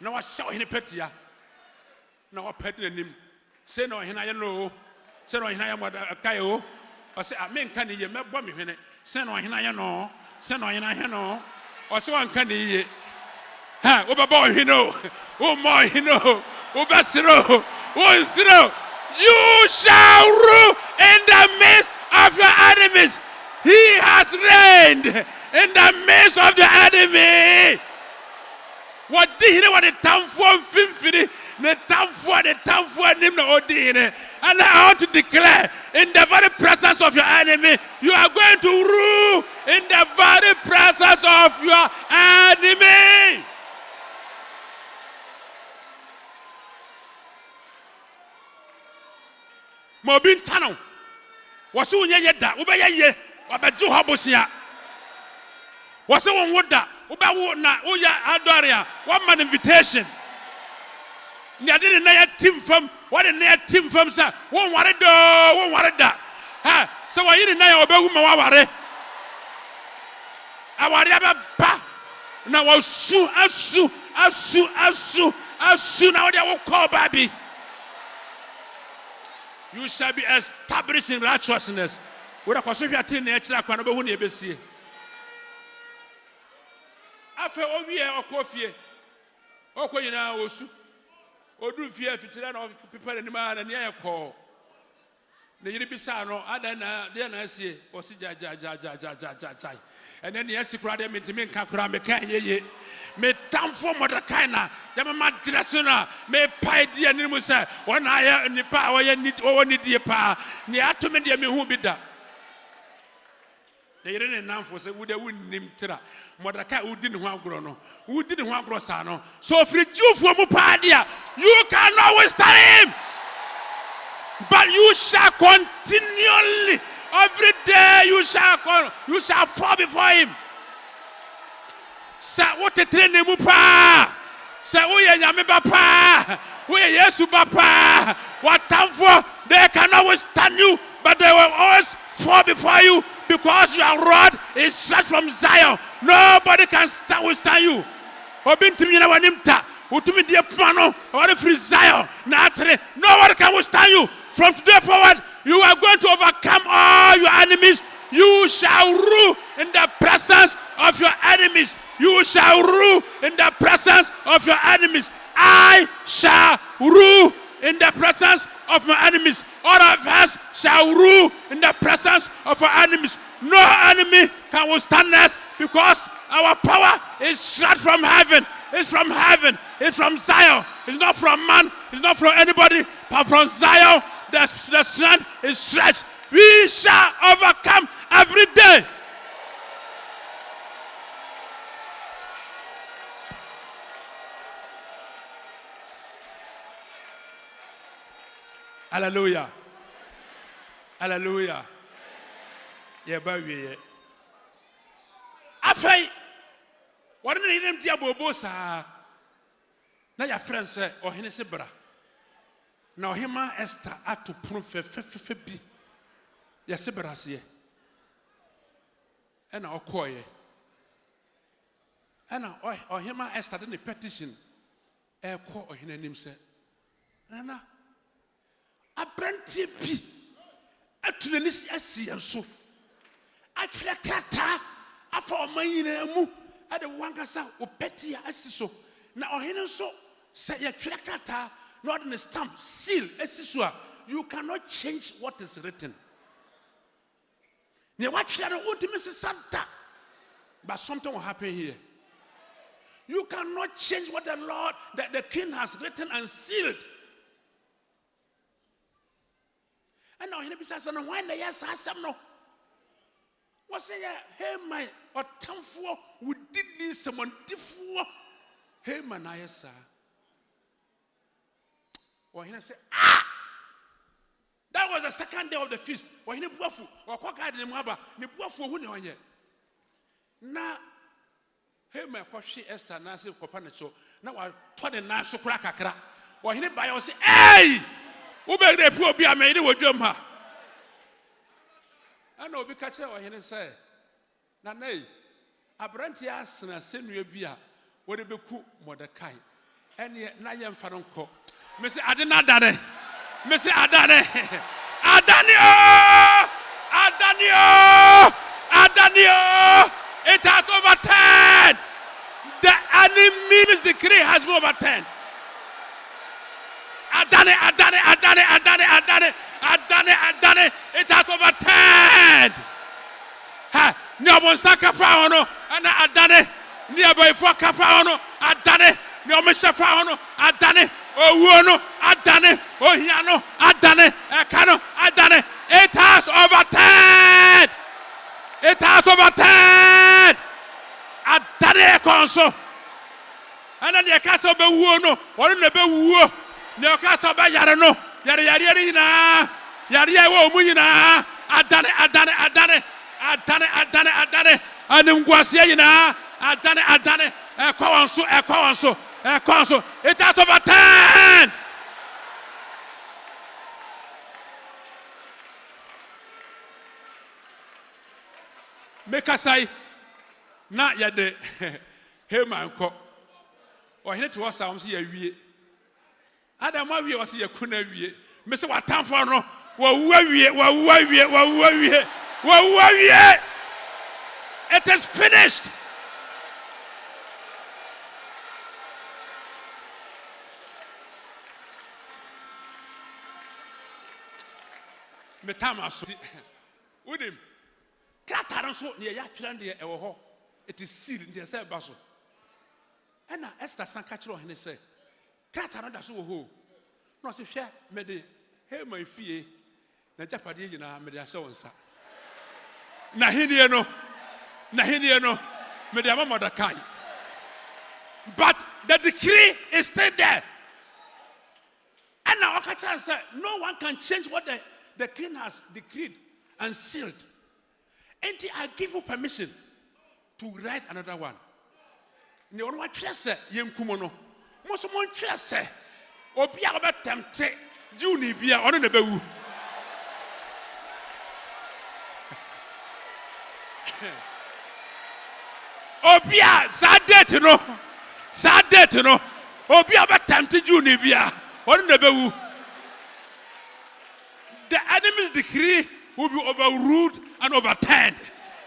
Now I saw him petia. Now I petted him. Say no, he no. Say no, he Kayo. I say, I mean, can you make bomb in it? Say no, he no. Say no, he no. Or so one can he. Ha, over boy, he know. Oh, my, he know. Oh, Bassiro. Oh, Zero. You shall rule in the midst of your enemies. He has reigned in the midst of the enemy. What did he know? What the town for Fimfini, the town for Nimno Odine. And I want to declare in the very presence of your enemy, you are going to rule in the very presence of your enemy. Mobin Tano was soon yet, Ubaya, Wabaju Habosia. Was so on Woda, Uba Uya Adoria, 1 man invitation. Nia didn't know team from what a near team from, sir. Won't want it, won't want it. Ha, so I didn't know about Maware. I want to ba. Now I'll sue, now they will call baby. You shall be established in righteousness. What a question of your nature, I can't know who see. After all, we are coffee. Okay, you know, or do fear if it's not people in the man and near call. The Yibisano, then I see, or see, and then the Essie cried him into me, Kakram, ye. May town for Mordecai, Yamma Dressuna, may pie dear Nimusa, 1 hour in the power, you need over the power, near to me, who be that. They didn't announce for say, would they win him Tira, Mordecai, who didn't want Grono, who didn't want Grossano. So if you from Mupadia, you cannot withstand him. But you shall continually, every day you shall fall before him. Say what a training mupa. Say we are Yamibapa, we are Yesubapa. What time for? They cannot withstand you, but they will always fall before you Because your rod is stretched from Zion. Nobody can withstand you. Utumi die pano, or free Zion, Natre. No one can withstand you. From today forward, you are going to overcome all your enemies. You shall rule in the presence of your enemies. You shall rule in the presence of your enemies. I shall rule in the presence of my enemies. All of us shall rule in the presence of our enemies. No enemy can withstand us because our power is straight from heaven. It's from heaven. It's from Zion. It's not from man. It's not from anybody. But from Zion, the strength is stretched. We shall overcome every day. Hallelujah. Hallelujah. Yeah, baby. Afei, what did he name Diabo sa? Na your friend say, oh, he se bra. Now hima Esther had to prove fe bi. Ya se bra se. And na okoye. And na oh hima Esther the petition. E ko oh hina nim se. Nana. Abranti bi. Atunanis asi enso. Atwere krata afa oman mu. Ade wankasa opeti asi so. Na ohene so say ye twere krata not in a stamp seal asi so you cannot change what is written. Ne watwere no odimi santa. But something will happen here. You cannot change what the Lord, that the king has written and sealed. And now he says, why the yes, I said no. What say, hey, my or Tamfo would did this someone different. Hey, man, I sir. Or he said, that was the second day of the feast. Or he buafu or cockade in Maba, the buafu who know yet. Now, hey, my question Esther Nasi Copanacho. Now I told the Nasu Krakakra. Or he by us, hey! Ube de poor be a maid with Jumha. I know because I hear say, Nanay, Abrantias and a senior beer, what it be cook Mordecai. And yet Nayam Faronco. Missy Adanadane, Missy Adane, Adanio, Adanio, Adanio. It has overturned. The enemy's decree has been overturned. Adane. It has overturned. Ha, Niobon Sakafaono, and Adane, nearby for Kafaono, Adane, Niomisha Faono, Adane, Owuono, Adane, Ohiano, Adane, Ekano, Adane. It has overturned. It has overturned. Adane Conso. And then the castle be Wuono, or in the Bewu. No castle by Yarano, Yarina, Yaria Muyina, Adane, and Nguasiana, Adane, a conso. It has overturned. Make us say, not yet the Hillman cock. Or he to us, I'm here. Adam, why we was here, couldn't we? Mr. What time for no? It is finished. Metamas with him. Crataran so near Yatlandia or it is sealed in the same basso. And now Esther Sankatro and he say, Crataran that's who. No, si share me de hey my fee. Na Japadi na me de so nsa. Na hinie no. Me de mama kai. But the decree is still there. And now Okachan said, no one can change what the king has decreed and sealed. And I give you permission to write another one. Ne ono wa twese yenkumo no. Mo so mo twese obi a be temte juni bia ono na bewu. Obia, Sadet no. Sadet no. Obia ba tempted you Nibia. Or never. The enemy's decree will be overruled and overturned.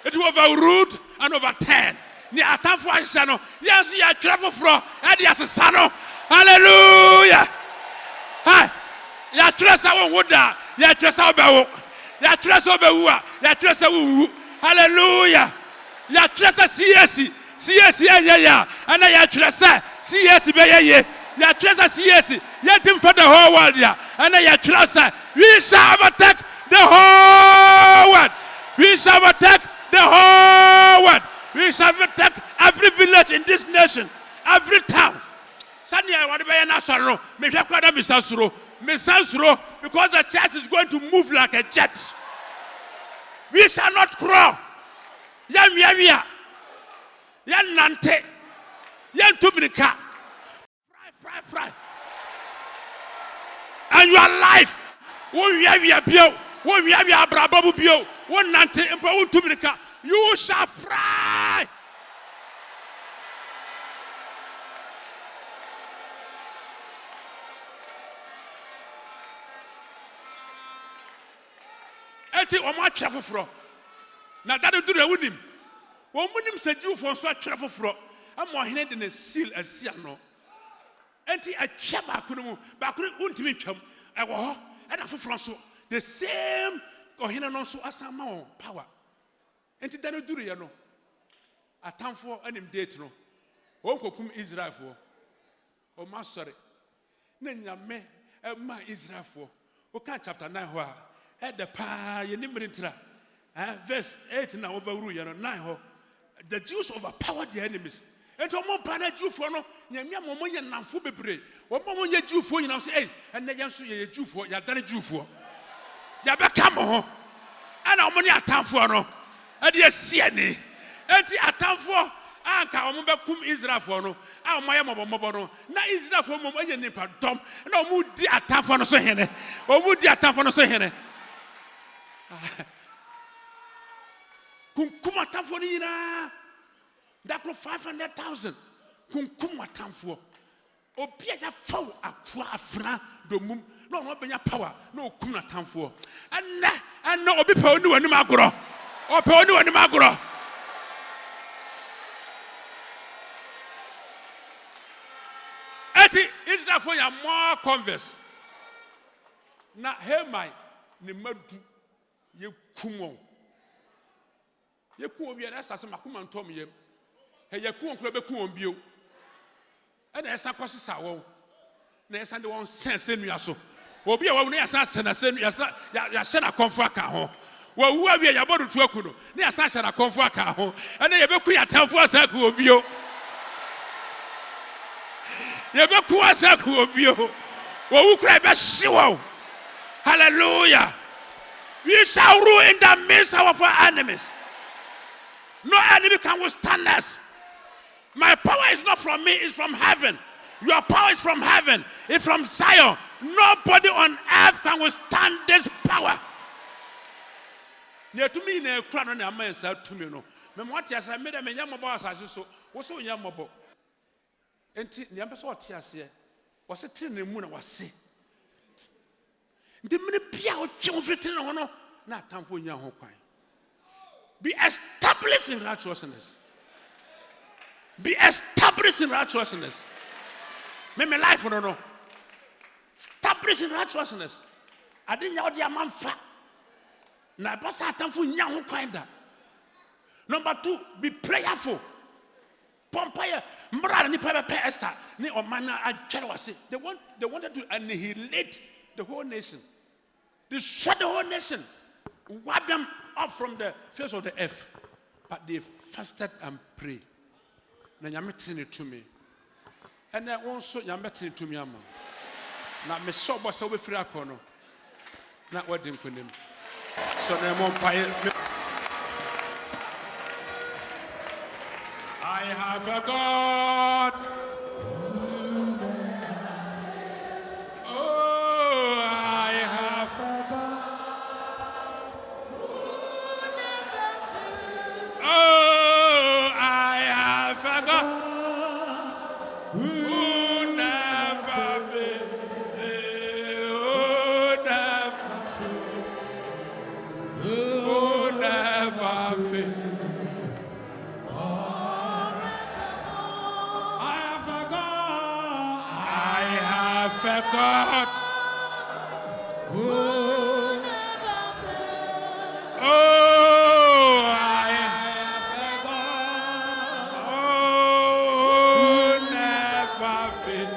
It will overruled and overturned. Ni atamfo ahye no. Yes, ya travel from and yes sano. Hallelujah. Hi. Ya tresa won woda. Ya tresa obewo. Ya tresa obewu a. Ya tresa wu. Hallelujah. Ya tresa CS. CS ya. Ana ya tresa CS be ye. Ya tresa CS. Ya dim for the whole world ya. Ana ya tresa. We shall overtake the whole world. We shall overtake the whole world. We shall overtake every village in this nation, every town. Sanya whatever na sorrow. Me hwe kwada misansuro because the church is going to move like a jet. We shall not crawl. Yan nante. Yan tubnika. Fry. And your life. You shall fry. Eti omo atwafo fro na dade duru ewunim wo munim seju fo so atwafo fro am ohene de na seal asia no enti atwa ba kono mu ba kono untimi twam ewo ho e da foforo so the same ohene no so asama on power enti dade duru ye no atamfo anim date no wo kokum Israel fo o ma sori na nyame e ma Israel fo o kan chapter 9 ho a at the pa yenimritra verse 8 na overrule you know 9 the Jews overpowered their enemies and to mo pana Jewfo no nyamia mo ye namfo bebre wo mo ye Jewfo nyina so and na yanso ye Jewfo ya dare Jewfo ya be ka mo ho ana mo ni atamfo no e de asie ni enti atamfo anka o mo be kum Israel fo no a mo ye mobomobo no na Israel fo mo ye nipa dom na o mo di atamfo no so hene o mo di atamfo no so hene kunkuma tamfo ni na dakro 500,000 kunkuma tamfo obia ya faw akwa afra domum no no benya power no okuna tamfo anna obi pa oni wani magoro o pa oni wani magoro eti Israel for ya more converse na Hemai ni madu ye kumo ye kuo bi na stase makoma ntom yem he ye kuo kura be kuo bio e na esa kosisa wo na esa de won sense nua so obi a wo na esa sena senu ya sena konfo aka ho wa wu awie ya bodu tu akuno na esa sena konfo aka ho e na ye be ku ya tamfo asa ku bio ye be ku asa ku bio wo wu kura be hyewo hallelujah. We shall rule in the midst of our enemies. No enemy can withstand us. My power is not from me, it's from heaven. Your power is from heaven, it's from Zion. Nobody on earth can withstand this power. Near to me, near crown on a man said to me, no. Memotias, I made a yamaboss as so, was so yamabo. And the ambassador here was a tin in moon was sick. The many people children no not time for young be established in righteousness. Be established in righteousness. Make my life no. Established in righteousness. I didn't know the man fat. Na basa time for young kinda. Number 2, be prayerful. Pompire, Mara ni Papa Esther, ni Omana and Cherwasi. They wanted to annihilate the whole nation. Destroy the whole nation. Wipe them off from the face of the earth. But they fasted and prayed. Now you're meeting it to me. And then also you're meeting it to me. Now me so boss over free akono. Not what them kunim. So they won't pay. I have a God. Who never fail. Who never fail. I have forgot. Oh, I have forgot. Oh, never fail.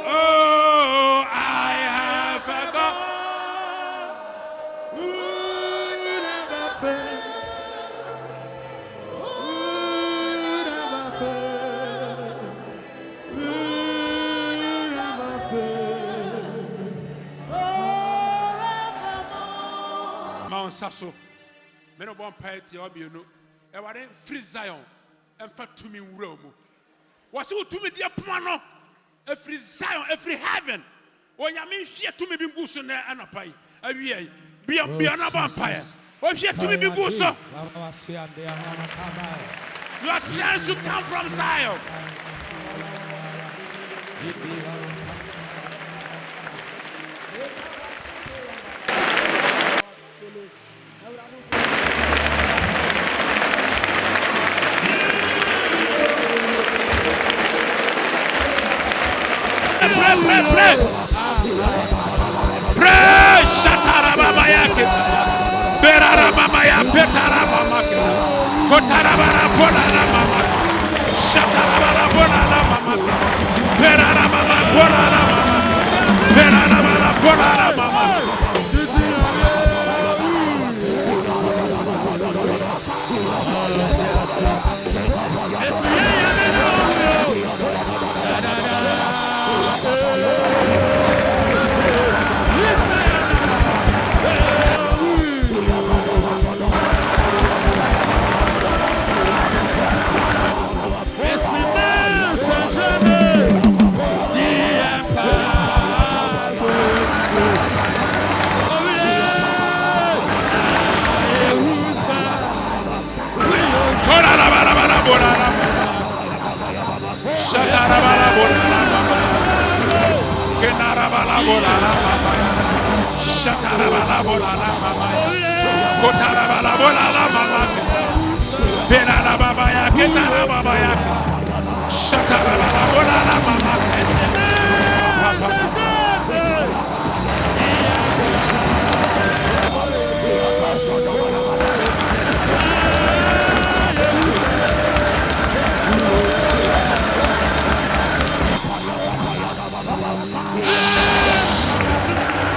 Oh, I have forgot. Oh, never fail. Oh, never fail. Oh, never fail. Mount Sasso. Men of one piety or you know, and what ain't free Zion and fat to me Rome. Was who to me, dear Pano, a free Zion, a free heaven. When you mean she to me be goose and a pie, a year, be a vampire. Or she to me be goose. Your strength should come from Zion. Pray, Shatarababayake, Berarababaya, Petarabamake, Kotarabarabonamama, Shatarabarabolamama, Berarababolamama, Berarababolamama.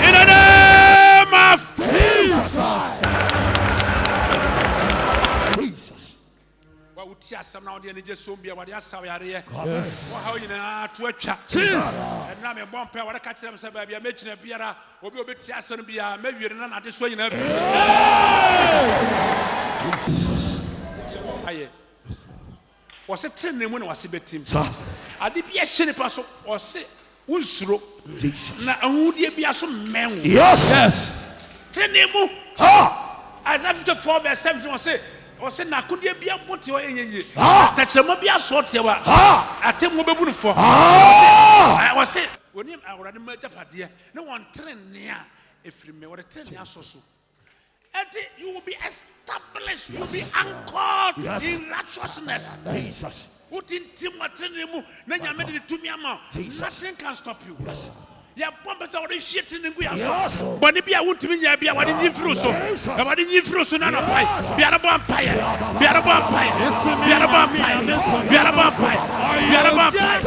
In the name of Jesus. What would you say now? The just so be what you say. Yes. How you know to a chat? Jesus. And now me born pair. What I catch them say, baby, I mention a piara. Obi obi tiasa no bia. Maybe you're not this way. You know. Aye. Was it 10 when was it betim? I did be a shiny person or say. Unsuro na ahudie bia so men. Yes. Tenemu. Isaiah 54 verse 17 say na kodie bia bote o enyenye. Tachemo bia so tewa. Atemu bebu no fo. I say onim awurade ma japade na won trene a efiri me wore trene asoso. And you will be established, you will be anchored in righteousness. Jesus. Nothing can stop you. Yes. Yeah, bombers are already shit in the wheels. But if you want to be a what in Fruso, what in Fruso, none of pie, be a vampire, be a vampire, be a vampire, be a vampire, be a vampire.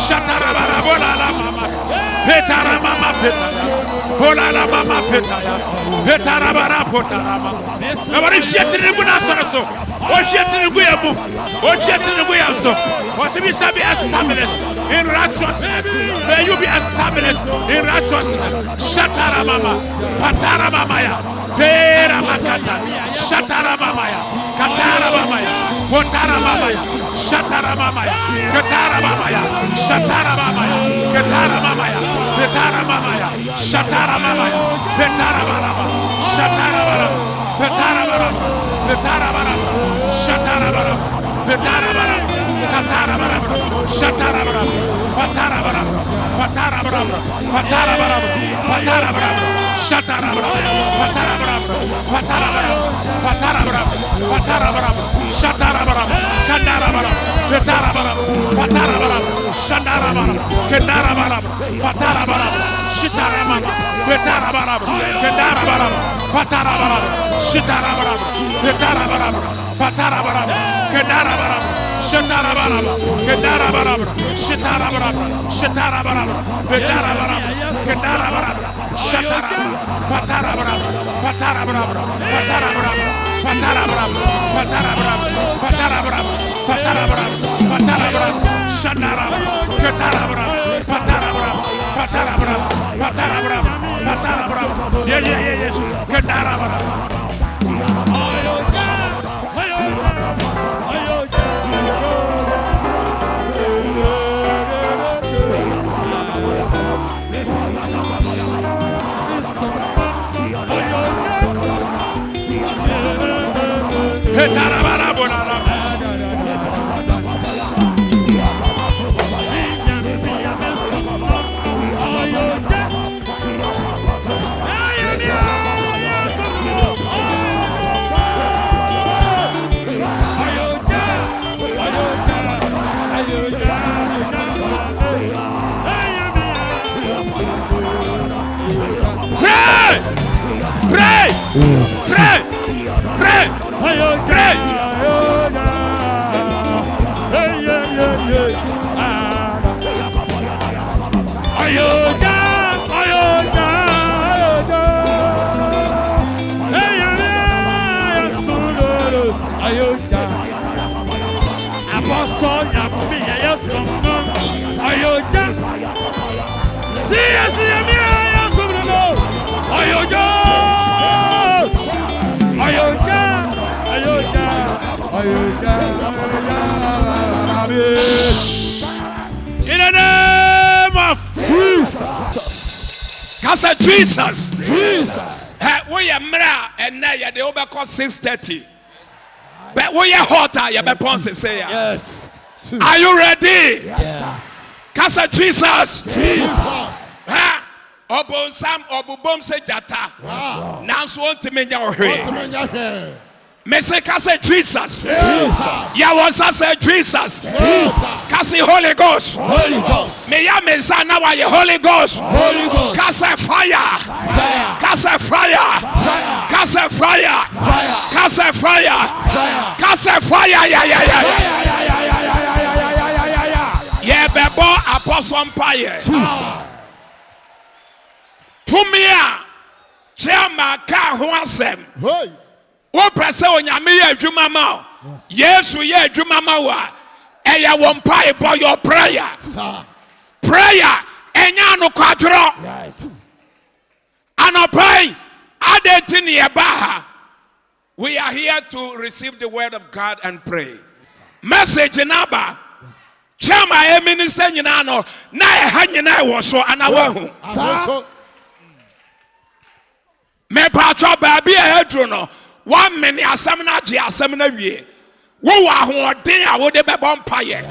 Shatarabara bola la mama. Petara mama petara. Bola la mama petara. Petarabara potarama. Nobody shetting the so. What shetting the guyabu? What shetting the guyaso? What should be established in righteousness? May you be established in righteousness. Shatara mama. Patara mama. Pera makata. Shatara mama. Katara mama. Potara mama. Shatara mama. Katara mama. Shatara mama. Katara mama. Petara mama. Shatara mama. Petara mama. Shatara mama. Petara mama. Petara mama. Shatara mama. Petara mama. Katara mama. Shatara mama. Patara mama. Patara mama. Patara mama. Patara mama. Shatara mama. Patara mama. Patara mama. Patara mama. Patara mama. Shatara mama. Katara mama. Petara mama. Patara mama. Shatara mama. Katara mama. Patara mama. Shitara mama. Petara mama. Katara mama. Patara mama. Shitara mama. Petara mama. Patara mama. Katara mama. Shatara mama. Katara mama. Shitara mama. Shitara mama. Petara mama. Katara mama. Shatara mama. Patara mama. Patara mama. Patara mama. Patara mama. Patara mama. Patara mama. Patara mama. Patara mama. Shatara mama. Katara mama. Patara mama. Patara mama. Patara mama. Patara mama. Yes. Katara mama. In the name of Jesus. Jesus. We are mra and now they over cost 6:30. But we are hotter. You better say yes. Are you ready? Yes. Casa Jesus. Obon Sam Obubom se jata. Now so want to make your hair. Mese kase Jesus. Ya was say Jesus. Kase Holy Ghost. Me ya mensa na wa ye Holy Ghost. Kase fire. Kase fire. Kase fire. Kase fire. Kase fire. Ya. Ye bebo apostle empire. Tumia chema ka ho asem. Wo prese onyame ye adwuma ma Yesu ye adwuma ma wa eya wo mpa bo your prayer prayer enya no kwadro anopai adeti ne yebaha. We are here to receive the word of God and pray. Message naba chama e minister nyina no na e ha nyina e wo so anawahu me pacho ba bi e hedro no 1 minute asamna je asamna wie wo wa hoden a wo de be bompaye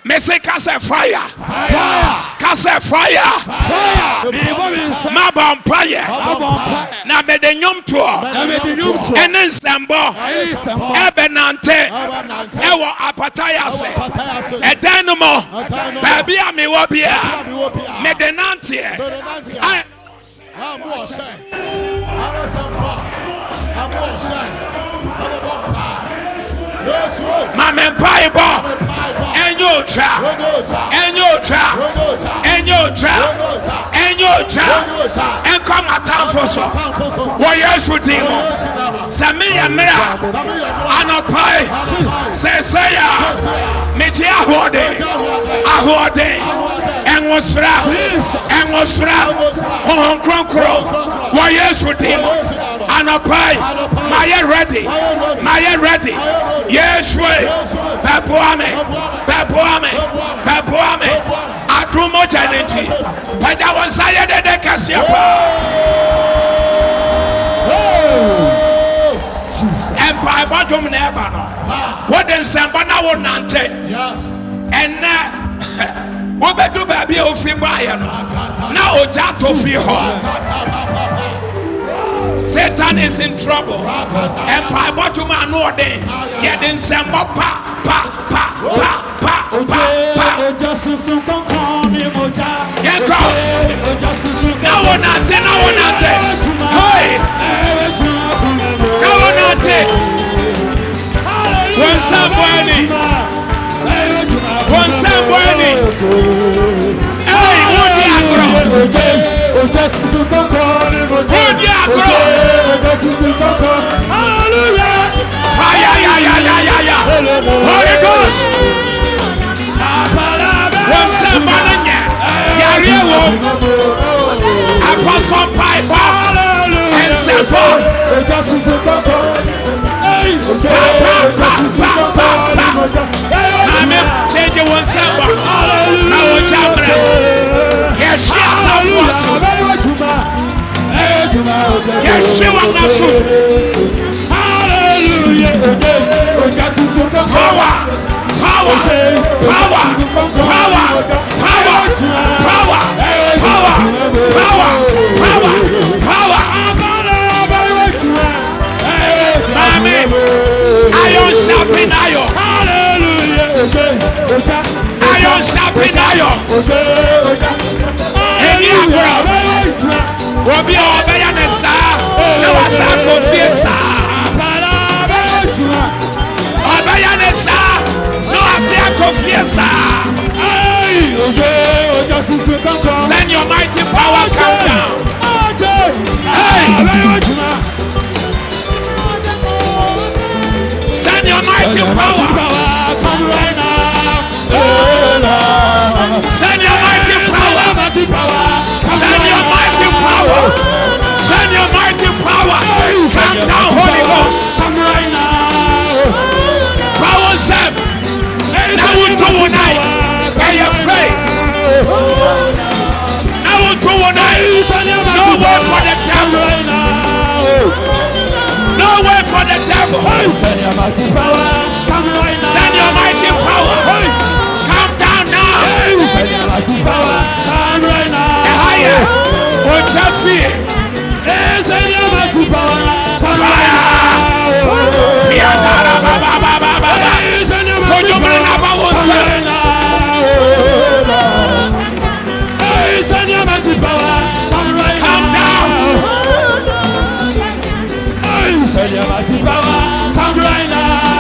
me say cast fire ma bompaye na me de nyomto ene nsembo ebe nante ewo apataya se edan mo ba bia me wo bia me de nante Mama Bible, and Enyocha. And come at town for so. What else would you? Samia Mera. Anopai. Say, Metia Horde. Ahorde. And was fra. Hong Kong. What else would you? Anopai. Maya ready. Yes, way. Papuame. Atumo challenge. Paja wansaya de kasiapa. Empire bottom never. What then sambana won nante. Yes. And what be do baby ofi buy no. Now oja to fi ho. Satan is in trouble. Empire bottom no dey. Ye den samba pa. Justice can come me moja. Yeah, come. Now one at it. Hey. Now one at it. One somebody. Hey, one diagro. Hallelujah. Fire. Holy Ghost. One somebody. Apostle Piper and Sephora. I'm changing one Sephora. Now, Chamber. Yes, she has Iron sharpen iron. Iron sharpen iron. Any agro. Robi obeya nesa. No asa confiesa. Obeya nesa. No asa confiesa. Send your mighty power come down. Hey. Send your mighty power. Come right now. Send your mighty power. Send your mighty power. Send your mighty power. Come down, Holy Ghost. Come right now. Power send. Now we do one night. Are you afraid? Now we do one night. No word for the devil. No way for the devil. Send your mighty power. Come right now. Send your mighty power. Come down now. Send your mighty power. Come right now. Higher. Oh, Jeffrey. Send your mighty power. Come right now. Send your mighty power. Send your mighty power. Come right now. Come down. Send your mighty power, come right now.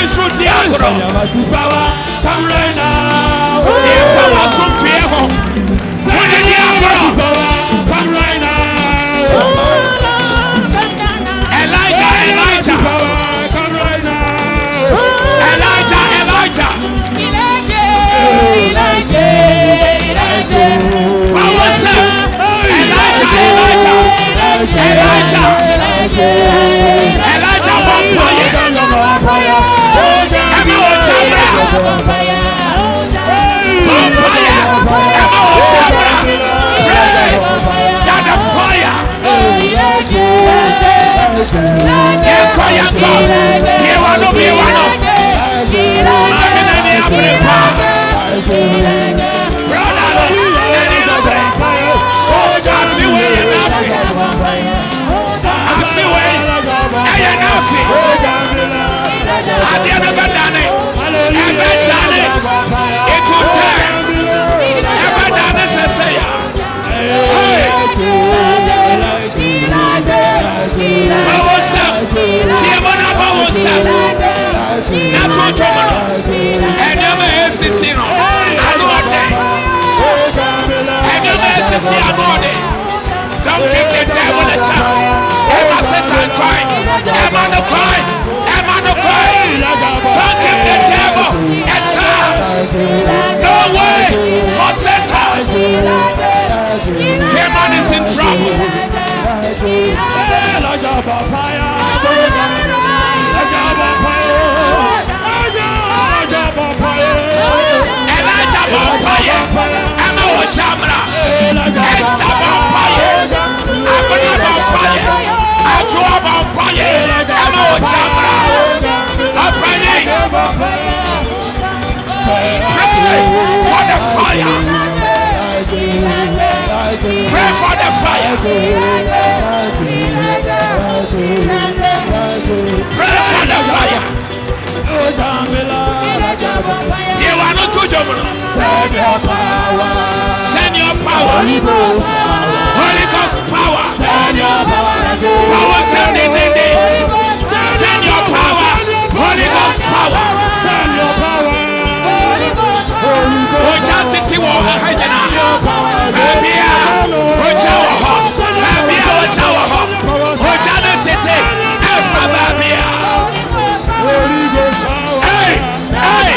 Send your mighty power, come right now. If I was some people, send your mighty power, come right now. Elijah, come right now. Elijah. Power sir. Elijah, I feel see anointing. Don't give the devil a chance. Emma Satan crying. Emma no crying. Emma no crying. Don't give the devil a chance. No way for Satan. Haman is in trouble. Elijah Vampire. Emma Ochamra. Esther Vampire. Abner Vampire. Ajua Vampire. Emma Ochamra. Pray for the fire. Pray for the fire. Pray for the fire. You are not good. Send your power. Send your power. Holy Ghost power. Send your power. Power sending the day. Send your power. Holy Ghost power. Send your power. Ojatiti wo ahajena. Abia. Ojawa ho. Abia ojawa ho. Ojana tete. Efa babia. Hey, hey,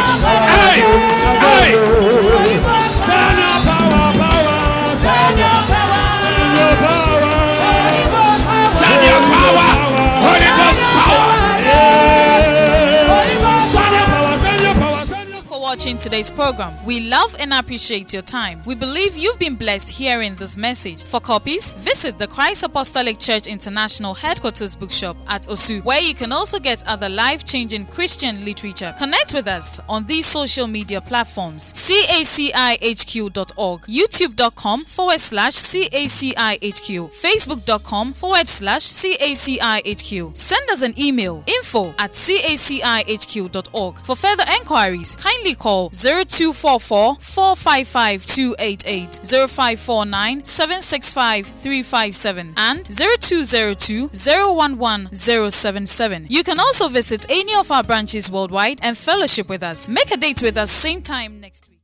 hey, hey. Send your power, power. Send your power. Send your power. Holy Ghost power. Watching today's program. We love and appreciate your time. We believe you've been blessed hearing this message. For copies, visit the Christ Apostolic Church International Headquarters Bookshop at Osu, where you can also get other life-changing Christian literature. Connect with us on these social media platforms: CACIHQ.org, YouTube.com/CACIHQ, Facebook.com/CACIHQ. Send us an email, info@CACIHQ.org. For further enquiries, kindly call 0244 455 288, 0549 765 357, and 0202 011 077. You can also visit any of our branches worldwide and fellowship with us. Make a date with us same time next week.